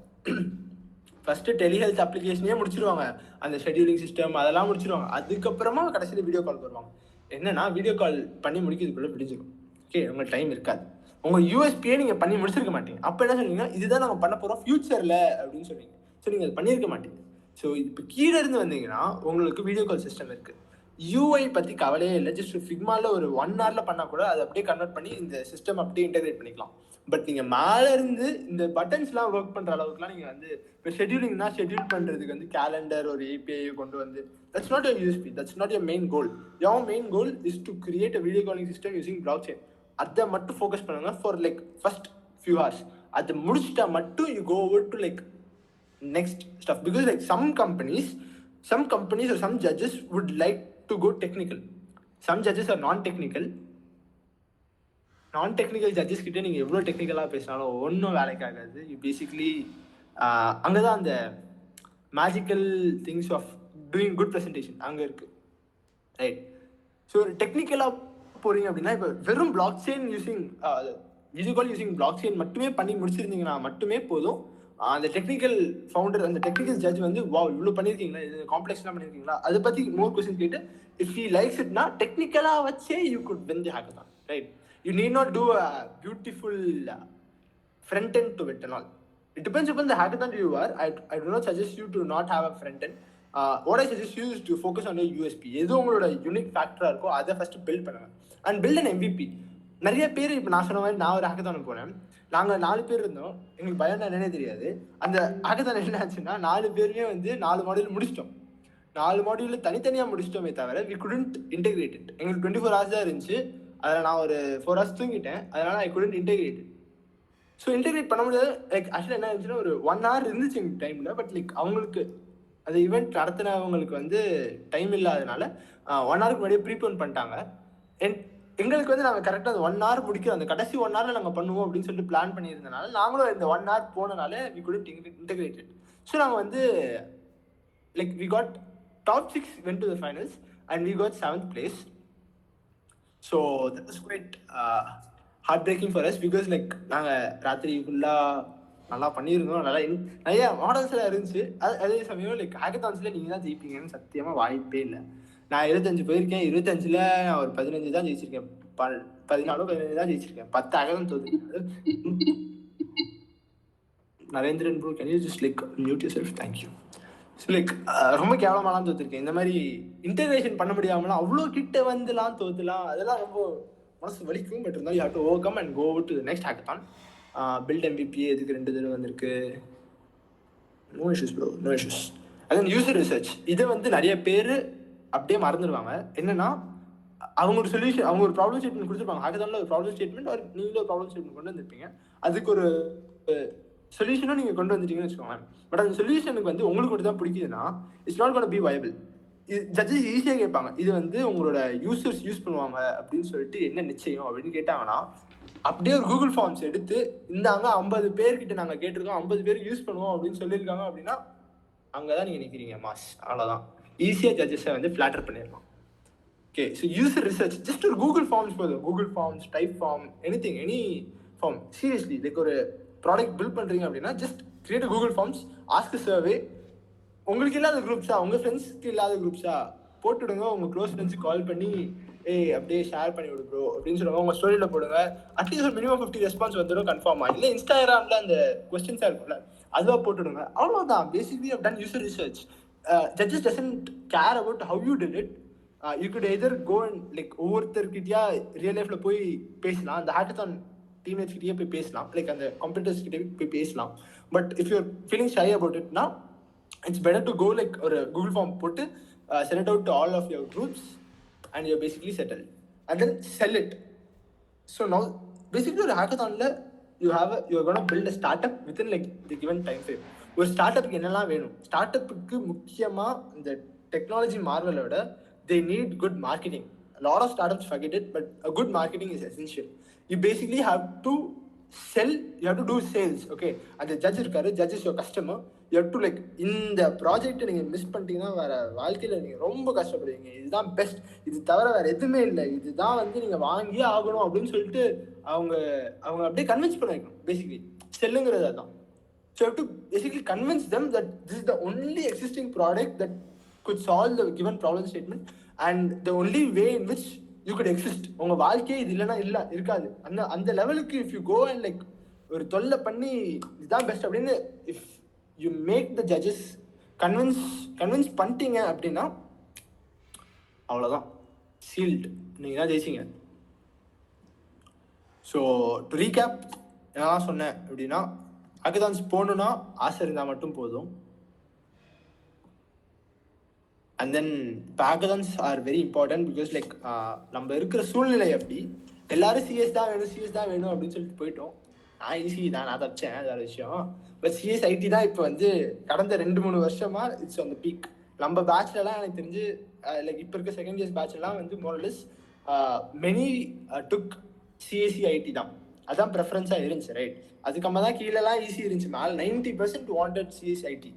ஃபர்ஸ்ட் டெலிஹெல்த் அப்ளிகேஷனே முடிச்சிருவாங்க, அந்த ஷெட்யூலிங் சிஸ்டம் அதெல்லாம் முடிச்சிருவாங்க. அதுக்கப்புறமா கடைசியில் வீடியோ கால் வருவாங்க. என்னன்னா வீடியோ கால் பண்ணி முடிக்கிறதுக்குள்ளே பிடிச்சிடும். ஓகே, உங்களுக்கு டைம் இருக்காது, உங்கள் யூஎஸ்பியே நீங்கள் பண்ணி முடிச்சிருக்க மாட்டீங்க. அப்போ என்ன சொல்லுவீங்க, இதுதான் நாங்கள் பண்ண போகிறோம் ஃபியூச்சரில் அப்படின்னு சொல்லுவீங்க. ஸோ நீங்கள் அது பண்ணியிருக்க மாட்டீங்க. ஸோ இப்போ கீழே இருந்து வந்தீங்கன்னா உங்களுக்கு வீடியோ கால் சிஸ்டம் இருக்குது. யூஐ பற்றி கவலையே இல்லை. ஜஸ்ட் ஃபிக்மாவில் ஒரு 1 hourல பண்ணால் கூட அதை அப்படியே கன்வெர்ட் பண்ணி இந்த சிஸ்டம் அப்படியே இன்டெகிரேட் பண்ணிக்கலாம். பட் நீங்கள் மேலே இருந்து இந்த பட்டன்ஸ்லாம் ஒர்க் பண்ணுற அளவுக்குலாம் நீங்கள் வந்து இப்போ ஷெட்யூலிங்னா ஷெட்யூல் பண்ணுறதுக்கு வந்து கேலண்டர் ஒரு ஏபிஐ கொண்டு வந்து, that's not your USP, that's not your main goal. Your main goal is to create a video calling system using blockchain. அதை மட்டும் ஃபோக்கஸ் பண்ணுங்க for like first few hours. அதை முடிச்சுட்டா மட்டும் you go over to like next stuff, because like some companies or some judges would like to go technical. Some judges are non-technical judges கிட்ட நீங்கள் எவ்வளோ டெக்னிக்கலாக பேசினாலும் ஒன்றும் வேலைக்கு ஆகாது. யூ பேசிக்லி அங்கே தான் அந்த magical things of doing good presentation அங்கே இருக்குது, ரைட்? ஸோ டெக்னிக்கலாக போகிறீங்க அப்படின்னா இப்போ வெறும் blockchain using visual using blockchain மட்டுமே பண்ணி முடிச்சிருந்தீங்கன்னா மட்டுமே போதும். அந்த டெக்னிக்கல் ஃபவுண்டர், அந்த டெக்னிக்கல் ஜட்ஜ் வந்து வா இவ்வளோ பண்ணியிருக்கீங்களா, இது காம்ப்ளெக்ஸ்லாம் பண்ணியிருக்கீங்களா, அதை பற்றி மோர் கொஸ்டின் கேட்டு இஃப் ஹி லைக்ஸ் இட்னா டெக்னிக்கலாக வச்சே you could win the hackathon, right? You need not do a beautiful front end to it and all. It depends upon the hackathon you are. I do not suggest you to not have a front end. What I suggest you is to focus on your USP. எது உங்களோட unique ஃபேக்டராக இருக்கோ அதை first build பண்ணுங்க and build an MVP. நிறைய பேர் இப்போ நான் சொன்ன மாதிரி நான் ஒரு ஹேக்கத்தான் போனேன். நாங்கள் 4 பேர் இருந்தோம். எங்களுக்கு பயம் என்னன்னே தெரியாது. அந்த ஹேக்கத்தான் என்ன ஆச்சுன்னா 4 பேருமே வந்து 4 மாடியூல் முடிச்சிட்டோம். 4 மாடியூல் தனித்தனியாக முடிச்சிட்டோமே தவிர we couldn't integrate it. எங்களுக்கு 24 hours தான் இருந்துச்சு. அதில் நான் ஒரு 4 hours தூங்கிட்டேன். அதனால் I couldn't integrate it. So integrate பண்ண முடியாது. லைக் ஆக்சுவலாக என்ன இருந்துச்சுன்னா ஒரு 1 hour இருந்துச்சு எங்களுக்கு டைமில். பட் லைக் அவங்களுக்கு அந்த ஈவெண்ட் நடத்தினவங்களுக்கு வந்து டைம் இல்லாதனால 1 hour முன்னாடியே ப்ரீபோன் பண்ணிட்டாங்க. எங்களுக்கு வந்து நாங்கள் கரெக்டாக அந்த 1 hour முடிக்கிறோம், அந்த கடைசி 1 hour நாங்கள் பண்ணுவோம் அப்படின்னு சொல்லிட்டு பிளான் பண்ணியிருந்தனால நாங்களும் இந்த 1 hour போனனால வி குட் இன்டெகிரேட்டட். ஸோ நாங்கள் வந்து like we got top 6 went to the finals and we got 7th place. So that was quite heartbreaking for us because like நாங்கள் ராத்திரி ஃபுல்லாக நல்லா பண்ணியிருந்தோம். நல்லா நிறைய மாடல்ஸ்லாம் இருந்துச்சு. அதே சமயம் லைக் ஹேக்கத்தான்ஸில் நீங்கள் தான் ஜெயிப்பீங்கன்னு சத்தியமாக வாய்ப்பே இல்லை. நான் 25 போயிருக்கேன். 25ல் நான் ஒரு 15 தான் ஜெயிச்சிருக்கேன். 14-15 தான் ஜெயிச்சிருக்கேன். 10 ஹேக்கத்தான் தோத்து. Narendran bro, can you just like mute your self? Thank you. So like ரொம்ப கேவலமாலாம் தோத்துருக்கேன். இந்த மாதிரி இன்டெகிரேஷன் பண்ண முடியாமலாம் அவ்வளோ கிட்ட வந்துலாம் தோத்துலாம் அதெல்லாம் ரொம்ப மனசு வலிக்கும். பட் இருந்தாலும் you have to overcome and go to the next hackathon. Build MVP இதுக்கு 2 தடவை வந்திருக்கு. No issues bro, no issues. அதான் யூசர் ரிசர்ச், இதை வந்து நிறைய பேர் அப்படியே மறந்துடுவாங்க. என்னன்னா அவங்க ஒரு சொல்யூஷன், அவங்க ஒரு ப்ராப்ளம் ஸ்டேட்மெண்ட் கொடுத்துருப்பாங்க. ஹேக்கத்தான்ல ஒரு ப்ராப்ளம் ஸ்டேட்மெண்ட் ஒரு நீங்களும் ஒரு ப்ராப்ளம் ஸ்டேட்மெண்ட் கொண்டு வந்திருப்பீங்க. அதுக்கு ஒரு சொல்யூஷனும் நீங்கள் கொண்டு வந்துட்டீங்கன்னு வச்சுக்கோங்க. பட் அந்த சொல்யூஷனுக்கு வந்து உங்களுக்கு மட்டும் தான் பிடிக்குதுன்னா it's not gonna be viable. Judges ஈஸியாக கேட்பாங்க, இது வந்து உங்களோட யூசர்ஸ் யூஸ் பண்ணுவாங்க அப்படின்னு சொல்லிட்டு என்ன நிச்சயம் அப்படின்னு கேட்டாங்கன்னா அப்படியே ஒரு கூகுள் ஃபார்ம்ஸ் எடுத்து இந்தாங்க 50 பேர்கிட்ட நாங்கள் கேட்டிருக்கோம், 50 பேருக்கு யூஸ் பண்ணுவோம் அப்படின்னு சொல்லியிருக்காங்க அப்படின்னா அங்கே தான் நீங்கள் நிற்கிறீங்க மாஸ். அவ்வளோதான். ஈஸியாக ஜட்ஜஸை வந்து ஃப்ளாட்டர் பண்ணிடலாம். Okay, so user research just ஒரு கூகுள் ஃபார்ம்ஸ் போதும். Google forms, type form, any form. Seriously like ஒரு ப்ராடக்ட் பில்ட் பண்ணுறீங்க அப்படின்னா just create Google forms, ask survey. உங்களுக்கு இல்லாத குரூப்ஸா, உங்கள் ஃப்ரெண்ட்ஸ்க்கு இல்லாத குரூப்ஸா போட்டுவிடுங்க. உங்கள் க்ளோஸ் ஃப்ரெண்ட்ஸுக்கு கால் பண்ணி அப்படியே ஷேர் பண்ணி விடு ப்ரோ அப்படின்னு சொல்லுவாங்க. உங்கள் ஸ்டோரியில் போடுங்க. அட்லீஸ்ட் ஒரு மினிமம் 50 ரெஸ்பான்ஸ் வந்துடும் கன்ஃபார்மாக. இல்லை இன்ஸ்டாகிராமில் அந்த கொஸ்டின்ஸாக இருக்கும்ல அதுவாக போட்டுவிடுங்க. அவ்வளோதான். Basically I've done user research. Judges doesn't care about how you did it. You could either go and like ஒவ்வொருத்தர்கிட்டயா ரியல் லைஃப்பில் போய் பேசலாம், அந்த ஹேக்கத்தான் டீம்மேட்ஸ் கிட்டேயே போய் பேசலாம், லைக் அந்த காம்படிட்டர்ஸ் கிட்டே போய் பேசலாம். But if your feeling shy about இட்னா it's better to go like ஒரு கூகுள் ஃபார்ம் போட்டு send it out to all of your groups and you're basically settled and then sell it. So now basically ஒரு ஹேக்கத்தான்ல you're going to build a startup within like the given time frame. ஒரு ஸ்டார்ட்அப்புக்கு என்னெல்லாம் வேணும்? ஸ்டார்ட்அப்புக்கு முக்கியமாக இந்த technology மார்வலை விட they need good marketing. A lot of startups forget it, but a good marketing is essential. You basically have to sell, you have to do sales. Okay, and the judge irukkaru, judge is your customer. You have to like இந்த project நீங்கள் miss பண்ணிட்டீங்கன்னா வேற வாழ்க்கையில் நீங்கள் ரொம்ப கஷ்டப்படுவீங்க. இதுதான் best, இது தவிர வேற எதுவுமே இல்லை, இதுதான் வந்து நீங்கள் வாங்கியே ஆகணும் அப்படின்னு சொல்லிட்டு அவங்க அப்படியே கன்வின்ஸ் பண்ண வைக்கணும். பேசிக்லி செல்லுங்கிறது அதுதான். So you have to basically convince them that this is the only existing product that could solve the given problem statement and the only way in which you could exist. உங்க வாழ்க்கையே இது இல்லைன்னா இருக்காது. அந்த லெவலுக்கு if you go and like ஒரு தொல்லை பண்ணி இதுதான் பெஸ்ட் அப்படின்னு if you make the judges convince பண்ணிட்டீங்க அப்படின்னா அவ்வளோதான், சீல்டு, நீங்கள் தான் ஜெயிச்சிங்க. ஸோ டு ரீகேப் என்னதான் சொன்னேன் அப்படின்னா, ஹேக்கத்தான்ஸ் போகணுன்னா ஆசை இருந்தால் மட்டும் போதும். And then hackathons are very important because like நம்ம இருக்கிற சூழ்நிலை அப்படி எல்லாரும் சிஎஸ் தான் வேணும் அப்படின்னு சொல்லிட்டு போயிட்டோம். நான் ஈஸி தான், நான் தப்பிச்சேன், அது ஒரு விஷயம். பட் சிஎஸ் ஐடி தான் இப்போ வந்து கடந்த 2-3 வருஷமா இட்ஸ் ஆன் த பீக். நம்ம பேட்ச்லலாம் எனக்கு தெரிஞ்சு லைக் இப்போ இருக்க செகண்ட் இயர்ஸ் பேட்ச்லாம் வந்து மோரலஸ் மெனி டுக் சிஎஸ்சி ஐடி தான், அதான் ப்ரெஃபரன்ஸாக இருந்துச்சு, ரைட்? அதுக்கம்மா தான் கீழெல்லாம் ஈஸி இருந்துச்சு. மேலே 90% வாண்டட் சிஎஸ் ஐடி.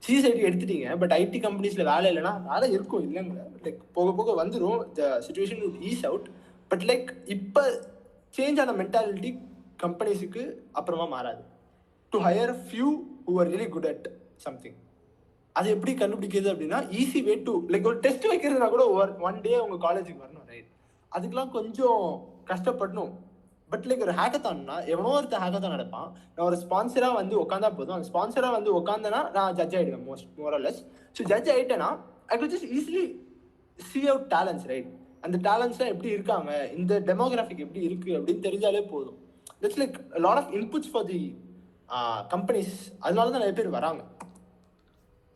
சிஎஸ்ஐடி எடுத்துட்டீங்க, பட் ஐடி கம்பெனிஸில் வேலை இல்லைன்னா வேலை இருக்கும் இல்லைங்க, லைக் போக போக வந்துடும், the situation would is out. But like இப்போ சேஞ்ச் ஆன மென்டாலிட்டி கம்பெனிஸுக்கு அப்புறமா மாறாது. To higher few who are really good at something. அது எப்படி கண்டுபிடிக்கிறது அப்படின்னா, ஈஸி வே டு லைக் ஒரு டெஸ்ட் வைக்கிறதுனா கூட ஒன் டே உங்கள் காலேஜுக்கு வரணும், ரைட்? அதுக்கெலாம் கொஞ்சம் கஷ்டப்படணும். பட் லைக் ஒரு ஹேக்கத்தான்னா எவனோ ஒருத்தர் ஹேக்கத்தான் நடப்பான், நான் ஒரு ஸ்பான்சராக வந்து உட்காந்தா போதும், அந்த ஸ்பான்சராக வந்து உட்காந்தனா நான் ஜட்ஜ் ஆகிடுவேன் மோரலஸ். ஸோ ஜட்ஜ் ஆகிட்டேன்னா I good just easily see out talents, right? அந்த டேலண்ட்ஸ்லாம் எப்படி இருக்காங்க, இந்த டெமோகிராஃபிக் எப்படி இருக்குது அப்படின்னு தெரிஞ்சாலே போதும். That's like lot of inputs for the companies. அதனால தான் நிறைய பேர் வராங்க.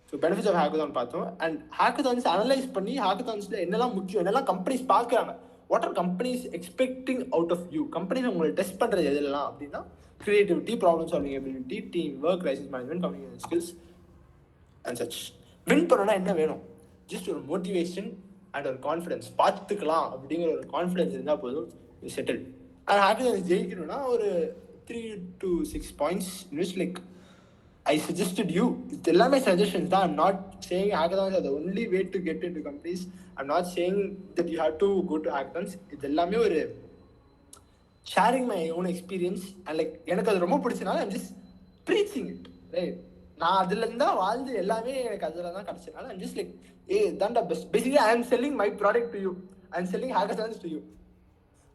ஸோ பெனிஃபிட்ஸ் ஆஃப் ஹேக்கத்தான் பார்த்தோம். அண்ட் ஹேக்கத்தான்ஸ் அனலைஸ் பண்ணி ஹேக்கத்தான்ஸில் என்னெல்லாம் முக்கியம், என்னெல்லாம் கம்பெனிஸ் பார்க்குறாங்க, what are companies expecting out of you, companies உங்களை டெஸ்ட் பண்ணுறது எதுலாம் அப்படின்னா creativity, problem solving ability, teamwork, crisis management, communication skills and such. Win பண்ணணும்னா என்ன வேணும்? ஜஸ்ட் ஒரு மோட்டிவேஷன் அண்ட் ஒரு கான்ஃபிடன்ஸ். பார்த்துக்கலாம் அப்படிங்கிற ஒரு கான்ஃபிடன்ஸ் இருந்தால் போதும், செட்டில். அண்ட் ஹேக்கத்தான்ஸ் ஜெயிக்கணும்னா ஒரு 3 to 6 points invest. Like I suggested you. It's எல்லாமே suggestions தான். I'm not saying hackathons are the only way to get into companies. I'm not saying that you have to go to hackathons. இது எல்லாமே ஒரு sharing my own experience and like எனக்கு அது ரொம்ப பிடிச்சனால I'm just preaching it, right? நான் அதுல இருந்தா வாழ்ந்து எல்லாமே எனக்கு அதுல தான் கிடைச்சனால I'm just like, hey, that's the best. Basically I am selling my product to you. I am selling hackathons to you.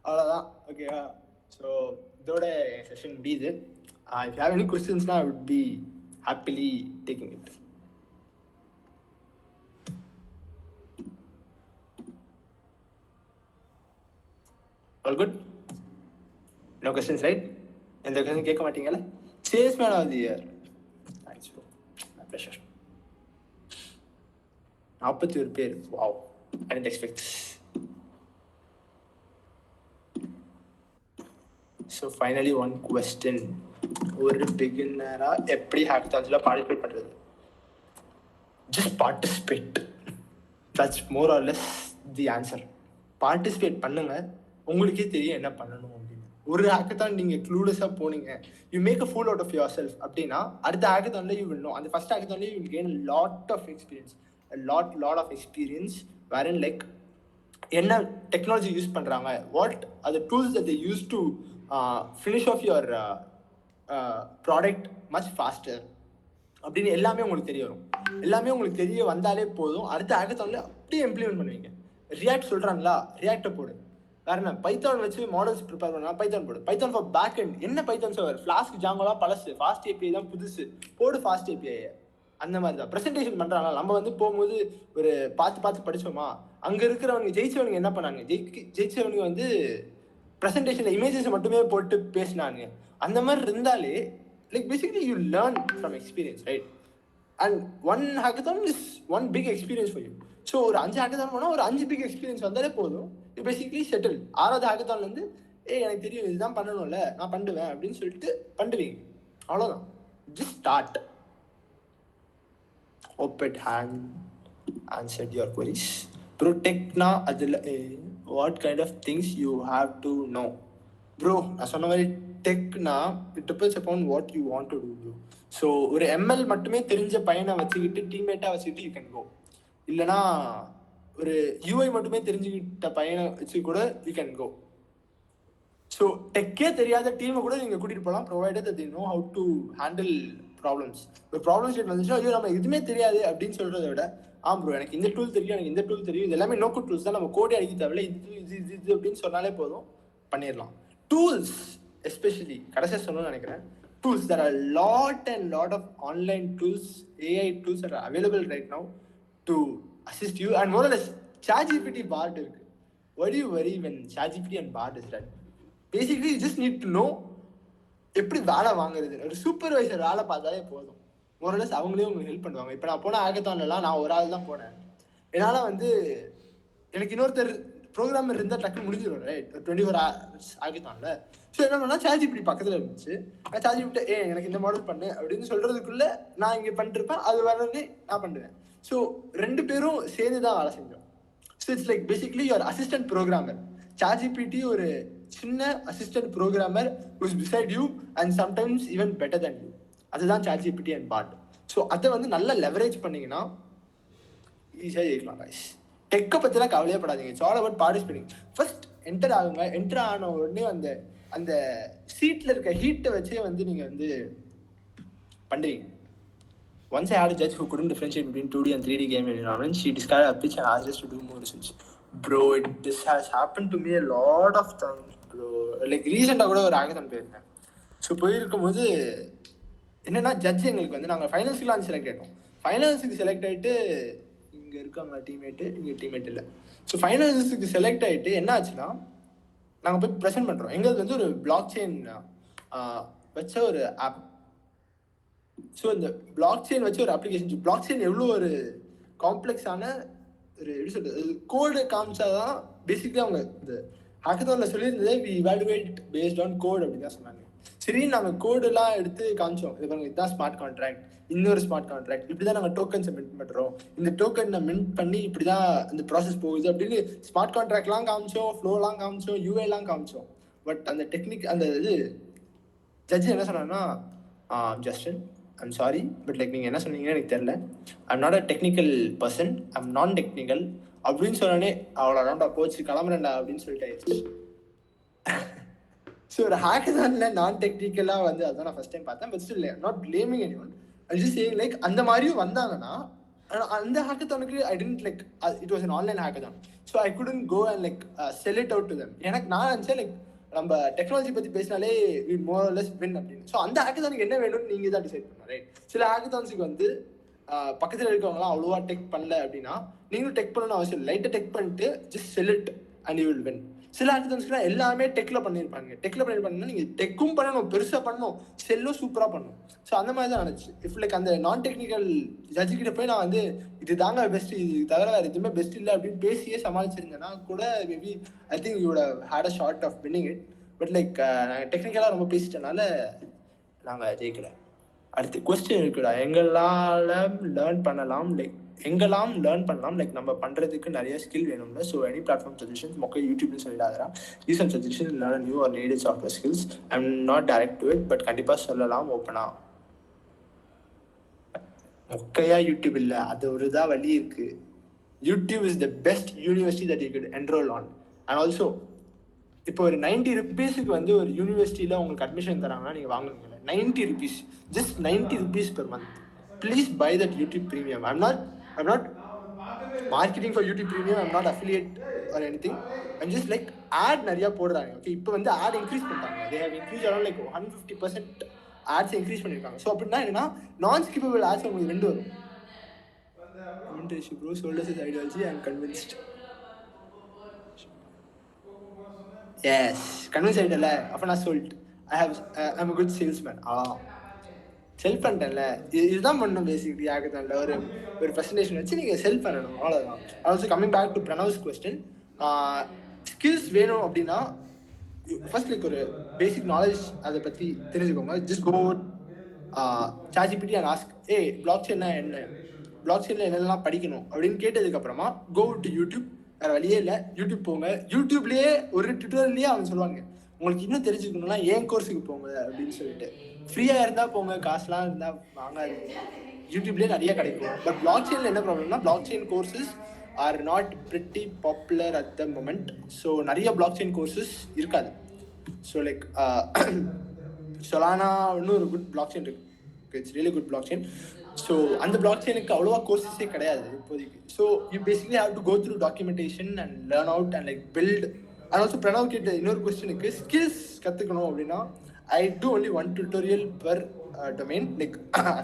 அவ்வளோதான். ஓகேவா? ஸோ இதோட செஷன் முடியுது. If you have any questions now, I would be happily taking it. All good? No questions, right? எந்த question கேட்க மாட்டீங்கல்ல? Salesman of the year. Thanks bro. My pleasure. 41 பேர். Wow. I didn't expect. So finally one question. ஒரு பிகினரா எப்படி ஹேக்கத்தான்ஸ்ல participate பண்றது? Just participate. That's more or less the answer. Participate பண்ணுங்க, உங்களுக்கே தெரியும் என்ன பண்ணணும் அப்படின்னு. ஒரு ஹேக்கத்தான் நீங்க க்ளூலெஸ்ஸா போனீங்க, you make a fool out of yourself அப்படின்னா அடுத்த ஹேக்கத்தான்ல யூ வில் நோ. அந்த ஃபர்ஸ்ட் ஹேக்கத்தான்ல you will gain lot of experience, lot of experience wherein like என்ன டெக்னாலஜி யூஸ் பண்றாங்க, what are the tools that they use to finish off your product much faster அப்படின்னு எல்லாமே உங்களுக்கு தெரிய வரும். எல்லாமே உங்களுக்கு தெரிய வந்தாலே போதும், அடுத்த ஹேக்கத்தான்ல அப்படியே இம்ப்ளிமெண்ட் பண்ணுவீங்க. ரியாக்ட் சொல்கிறாங்களா, ரியாக்டை போடு. வேற என்ன, பைத்தான் வச்சு மாடல்ஸ் ப்ரிப்பேர் பண்ணலாம், பைத்தான் போடு. பைத்தான் ஃபார் பேக் எண்ட் என்ன பைத்தான் சர்வர், ஃப்ளாஸ்க் ஜாங்கோலாம் பழசு, ஃபாஸ்ட் ஏபிஐ தான் புதுசு, போடு ஃபாஸ்ட் ஏபிஐ. அந்த மாதிரி தான் ப்ரெசன்டேஷன் பண்ணுறாங்க. நம்ம வந்து போகும்போது ஒரு பார்த்து படித்தோமா, அங்கே இருக்கிறவங்க ஜெயிச்சவனுங்க என்ன பண்ணாங்க, ஜெயிச்சவனுங்க வந்து ப்ரெசன்டேஷனில் இமேஜஸ் மட்டுமே போட்டு பேசினாங்க. அந்த மாதிரி இருந்தாலே like basically you learn from experience, right? And one hackathon is one big experience for you. So ஒரு 5 ஹேக்கத்தான் போனால் ஒரு 5 பிக் எக்ஸ்பீரியன்ஸ் வந்தாலே போதும், யூ பேசிக்லி செட்டில். 6வது ஹேக்கத்தான்லேருந்து எனக்கு தெரியும் இதுதான் பண்ணணும்ல, நான் பண்ணுவேன் அப்படின்னு சொல்லிட்டு பண்ணுவீங்க. அவ்வளோதான். Just start. Hope it had answered your queries. Bro, techna adilla what kind of things you have to know? Bro, நான் சொன்ன மாதிரி டெக்னா it depends upon what you want to do, bro. So ஒரு எம்எல் மட்டுமே தெரிஞ்ச பையனை வச்சுக்கிட்டு டீம்மேட்டாக வச்சுக்கிட்டு you can go. இல்லைனா ஒரு யூஐ மட்டுமே தெரிஞ்சுக்கிட்ட பையனை வச்சு கூட யூ கேன் கோ. ஸோ டெக்கே தெரியாத டீமை கூட நீங்கள் கூட்டிகிட்டு போகலாம், provided that they know how to handle problems. ஒரு ப்ராப்ளம் ஸ்டேட் வந்துச்சுன்னா ஐயோ நம்ம எதுவுமே தெரியாது அப்படின்னு சொல்கிறத விட, ப்ரோ எனக்கு இந்த டூல் தெரியும், எனக்கு இந்த டூல் தெரியும், இது எல்லாமே நோக்கு டூல்ஸ் தான், நம்ம கோடே அடிக்க தேவையில்ல, இது அப்படின்னு சொன்னாலே போதும், பண்ணிடலாம். டூல்ஸ் எஸ்பெஷலி கடைசியாக சொல்லணும்னு நினைக்கிறேன். tools, there are lot of online tools, AI tools that are available right now to assist you. And more or less ChatGPT Bard irukku. Why do you worry when ChatGPT and Bard is right? Basically you just need to know எப்படி வேலை வாங்குறது. ஒரு supervisor வேலை பார்த்தாலே போதும், more or less அவங்களே உங்களுக்கு help பண்ணுவாங்க. இப்போ நான் போன ஹேக்கத்தான்லாம் நான் ஒரு ஆள் தான் போனேன். என்னால் வந்து எனக்கு இன்னொருத்தர் ப்ரோக்ராமர் இருந்தால் டக்குன்னு முடிஞ்சிடும், ரைட்? 24 hours ஹேக்கத்தான்ல. ஸோ என்ன பண்ணால் ChatGPT பக்கத்தில் இருந்துச்சு. நான் ChatGPT எனக்கு இந்த மாடல் பண்ணு அப்படின்னு சொல்கிறதுக்குள்ளே நான் இங்கே பண்ணிருப்பேன், அது வரவே நான் பண்ணுவேன். ஸோ 2 பேரும் சேர்ந்து தான் வேலை செஞ்சோம். So it's like basically your assistant programmer. ChatGPT ஒரு சின்ன assistant programmer who's beside you and sometimes even better than you. அதுதான் ChatGPT and Bard. ஸோ அதை வந்து நல்லா லெவரேஜ் பண்ணிங்கன்னா ஈஸியாக ஜெயிக்கலாம் guys. டெக்கை பற்றிலாம் கவலையே படாதீங்க. It's all about participating. First enter ஆகுங்க. என்டர் ஆன உடனே அந்த அந்த சீட்டில் இருக்க ஹீட்டை வச்சே வந்து நீங்கள் வந்து பண்ணுறீங்க. Once I had a judge who couldn't differentiate between 2D and 3D game environment, she described a pitch and asked us to do more research. Bro, this has happened to me a lot of times, bro. Like ரீசெண்டாக கூட ஒரு hackathon போயிருந்தேன். So போயிருக்கும்போது என்னென்னா judge எங்களுக்கு வந்து நாங்கள் ஃபைனல்ஸ்க்குலாம் select ஆகிட்டோம். ஃபைனல்ஸுக்கு செலக்ட் ஆகிட்டு இங்கே இருக்காங்க டீம்மேட்டு, இங்கே டீம்மேட் இல்லை. ஸோ ஃபைனல்ஸுக்கு செலக்ட் ஆகிட்டு என்ன ஆச்சுன்னா நாங்கள் போய் ப்ரெசென்ட் பண்ணுறோம். எங்களுக்கு வந்து ஒரு பிளாக் செயின் வச்ச ஒரு ஆப். ஸோ இந்த பிளாக் செயின் வச்சு ஒரு அப்ளிகேஷன். பிளாக் செயின் எவ்வளோ ஒரு காம்ப்ளெக்ஸான ஒரு எப்படி சொல்கிறது, கோடு காமிச்சாதான் பேசிக்கலி அவங்க இந்த ஹேக்கத்தானில் சொல்லியிருந்ததே we evaluate based on code அப்படின்னு தான் சொன்னாங்க. சரி, நாங்கள் கோடெல்லாம் எடுத்து காமிச்சோம். இது பாருங்க, இதுதான் ஸ்மார்ட் கான்ட்ராக்ட், இன்னொரு ஸ்மார்ட் கான்ட்ராக்ட், இப்படி தான் நாங்கள் டோக்கன்ஸை மின்ட் பண்ணுறோம், இந்த டோக்கனை மின்ட் பண்ணி இப்படி தான் இந்த ப்ராசஸ் போகுது அப்படின்னு ஸ்மார்ட் கான்ட்ராக்ட்லாம் காமிச்சோம், ஃப்ளோலாம் காமிச்சோம், யூஏலாம் காமிச்சோம். பட் அந்த டெக்னிக் அந்த இது ஜட்ஜ் என்ன சொன்னாங்கன்னா, Justin I'm sorry but like நீங்கள் என்ன சொன்னீங்கன்னு எனக்கு தெரில, I'm not a technical person, I'm நான் டெக்னிக்கல் அப்படின்னு சொன்னோடனே அவ்வளோதான்டா போச்சு கிளம்புறேன்டா அப்படின்னு சொல்லிட்டு ஆயிடுச்சு. ஸோ ஒரு ஹேக்கத்தானில் நான் டெக்னிக்கலாக வந்து அதான் நான் ஃபஸ்ட் டைம் பார்த்தேன். But still not blaming anyone, I just saying like அந்த மாதிரியும் வந்தாங்கன்னா அந்த ஹேக்கத்தானுக்கு I didn't like it was an online hackathon. So I couldn't go and like sell it out to them. எனக்கு நான் நினச்சேன் like நம்ம டெக்னாலஜி பற்றி பேசினாலே மோர் ஆர் லெஸ் வின் அப்படின்னு. ஸோ அந்த ஹேக்கத்தானுக்கு என்ன வேணும்னு நீங்கள் தான் டிசைட் பண்ணலாம், ரைட்? சில ஹேக்கத்தான்ஸுக்கு வந்து பக்கத்தில் இருக்கவங்களாம் அவ்வளோவா டெக் பண்ணல அப்படின்னா நீங்களும் டெக் பண்ணணும்னு அவசியம் இல்லை. லைட்டாக டெக் பண்ணிட்டு just sell it and you will win. சில ஹேக்கத்தான்ஸ்க்குலாம் எல்லாமே டெக்கில் பண்ணியிருப்பாங்க. டெக்கில் பண்ணியிருப்பாங்கன்னா நீங்கள் டெக்கும் பண்ணணும், பெருசாக பண்ணணும், செல்லும் சூப்பராக பண்ணணும். ஸோ அந்த மாதிரி தான் நினச்சி இஃப் லைக் அந்த நான் டெக்னிக்கல் ஜட்ஜுக்கிட்ட போய் நான் வந்து இது தாங்க பெஸ்ட், இது தவிர வேறு எதுவுமே பெஸ்ட் இல்லை அப்படின்னு பேசியே சமாளிச்சிருந்தேன்னா கூட maybe I think you would have had a shot of winning it. But like நாங்கள் டெக்னிக்கலாக ரொம்ப பேசிட்டனால நாங்கள் ஜெயிக்கல. அடுத்து கொஸ்டின் இருக்குடா, எங்கெல்லாம் லேர்ன் பண்ணலாம், லைக் நம்ம பண்ணுறதுக்கு நிறைய ஸ்கில் வேணும்ல. ஸோ எனி பிளாட்ஃபார்ம் சஜஷன்ஸ் மொக்க யூடியூப்னு சொல்லிடாதரா, recent suggestion learn new or needed software skills. I am not direct to it but கண்டிப்பாக சொல்லலாம் ஓப்பனாக. மொக்கையா யூடியூப் இல்லை, அது ஒரு இதாக வழி இருக்குது. YouTube is the best university that you good enrol on. And also இப்போ ஒரு 90 rupeesக்கு வந்து ஒரு யூனிவர்சிட்டியில் உங்களுக்கு அட்மிஷன் தராங்கன்னா நீங்கள் வாங்குவீங்கல்ல, 90 rupees, just 90 rupees per month. Please buy that YouTube Premium. I'm not marketing for YouTube Premium. I'm not affiliate or anything. I'm just like ad நிறையா போடுறாங்க. Okay, இப்போ வந்து ad இன்க்ரீஸ் பண்ணிட்டாங்க. they have increased around like 150% ads increase பண்ணியிருக்காங்க. So அப்படின்னா என்னன்னா நான் skippable ads உங்களுக்கு 2 வரும். Bro soldiers is ideology, I am convinced. Yes, convince ஆகிட்டல, அப்போ நான் சொல்லிட்டு ஐம் குட் சேல்ஸ்மேன். செல் பண்ணிட்டேன்ல, இதுதான் பண்ணணும் பேசிக்கலி. ஹேக்கத்தான்ல ஒரு ப்ரெசன்டேஷன் வச்சு நீங்கள் செல் பண்ணணும், அவ்வளோதான். Also coming back to Pranav's question, skills வேணும் அப்படின்னா ஃபர்ஸ்ட் லைக் ஒரு பேசிக் நாலேஜ் அதை பற்றி தெரிஞ்சுக்கோங்க. Just go ChatGPT and ask, பிளாக் செயின்னா என்ன, பிளாக் செயினில் என்னெல்லாம் படிக்கணும் அப்படின்னு கேட்டதுக்கப்புறமா கோ டு யூடியூப். வேறு வழியே இல்லை, யூடியூப் போங்க. யூடியூப்லேயே ஒரு ட்யூட்டோரியல்லையே அவங்க சொல்லுவாங்க உங்களுக்கு இன்னும் தெரிஞ்சுக்கணும்னா ஏன் கோர்ஸுக்கு போங்க அப்படின்னு சொல்லிட்டு. ஃப்ரீயாக இருந்தால் போங்க, காசுலாம் இருந்தால் வாங்காது. யூடியூப்லேயே நிறைய கிடைக்கும். பட் பிளாக் செயினில் என்ன ப்ராப்ளம்னா blockchain courses are not pretty popular at the moment. So நிறைய பிளாக் செயின் கோர்சஸ் இருக்காது. ஸோ லைக் சொலானா இன்னும் ஒரு குட் பிளாக் செயின் இருக்குது, it's really good blockchain. So அந்த பிளாக் செயினுக்கு அவ்வளோவா கோர்சஸே கிடையாது இப்போதைக்கு. So you basically have to go through documentation and learn out and like build. And also Pranav கேட்ட இன்னொரு கொஸ்டினுக்கு ஸ்கில்ஸ் கற்றுக்கணும் அப்படின்னா I do only 1 tutorial per domain. Like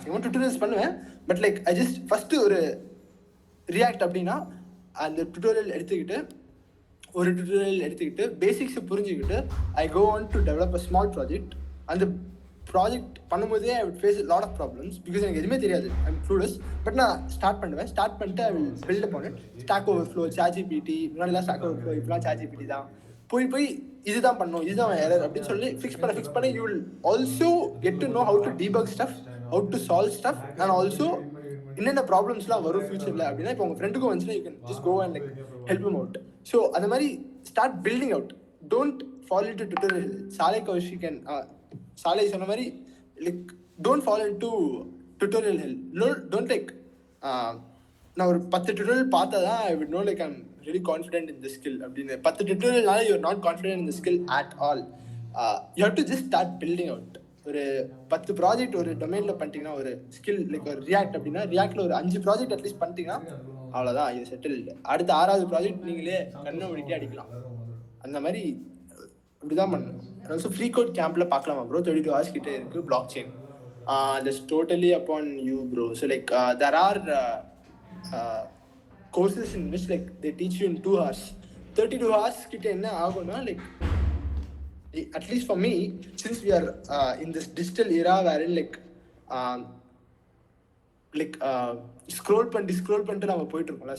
I want tutorials பண்ணுவேன், but like I just first ஒரு React அப்படின்னா அந்த tutorial எடுத்துக்கிட்டு பேசிக்ஸை புரிஞ்சுக்கிட்டு I go on to develop a small project. அந்த ப்ராஜெக்ட் பண்ணும்போதே I would face lot of problems because எனக்கு எதுவுமே தெரியாது, ஐம் க்ளூலெஸ். பட் நான் ஸ்டார்ட் பண்ணிட்டு I will build up on it. Stack Overflow, ChatGPT, முன்னாடிலாம் ஸ்டாக் ஓவர் ஃப்ளோ, இப்போலாம் ChatGPT தான். போய் இதுதான் பண்ணணும், இதுதான் எரர் அப்படின்னு சொல்லி ஃபிக்ஸ் பண்ண you will also get to know how to debug stuff, how to solve stuff. And also என்னென்ன ப்ராப்ளம்ஸ்லாம் வரும் ஃபியூச்சரில் அப்படின்னா இப்போ உங்கள் ஃப்ரெண்டுக்கும் வந்துச்சுன்னா you can just go and like help him out. So அந்த மாதிரி start building out. Don't follow into tutorial. சாலை சொன்ன மாதிரி like don't follow into tutorial help. Don't like நான் ஒரு 10 tutorial பார்த்தா தான் I would know like I'm really confident in this skill அப்படின்னு 10 tutorialனால you're not confident in the skill at all. You have to just start building out. ஒரு 10 project ஒரு டொமைனில் பண்ணிட்டீங்கன்னா ஒரு ஸ்கில் லைக் ஒரு ரியாக்ட் அப்படின்னா ரியாக்டில் ஒரு 5 ப்ராஜெக்ட் அட்லீஸ்ட் பண்ணிட்டீங்கன்னா அவ்வளோதான், இது செட்டில். அடுத்த 6வது ப்ராஜெக்ட் நீங்களே கண்ணை முடிக்க அடிக்கலாம். அந்த மாதிரி இப்படிதான் பண்ணணும். ஆல்சோ ஃப்ரீ கோட் கேம்ப்ல பார்க்கலாமா ப்ரோ? 32 hours கிட்ட இருக்கு block chain. That's totally upon you bro. So like there are courses in which like they teach you in 2 hours. 32 hours கிட்ட என்ன ஆகும்னா like at least for me, since we are in this digital era wherein scroll பண்ணிட்டு நம்ம போயிட்டு இருக்கோம்ல,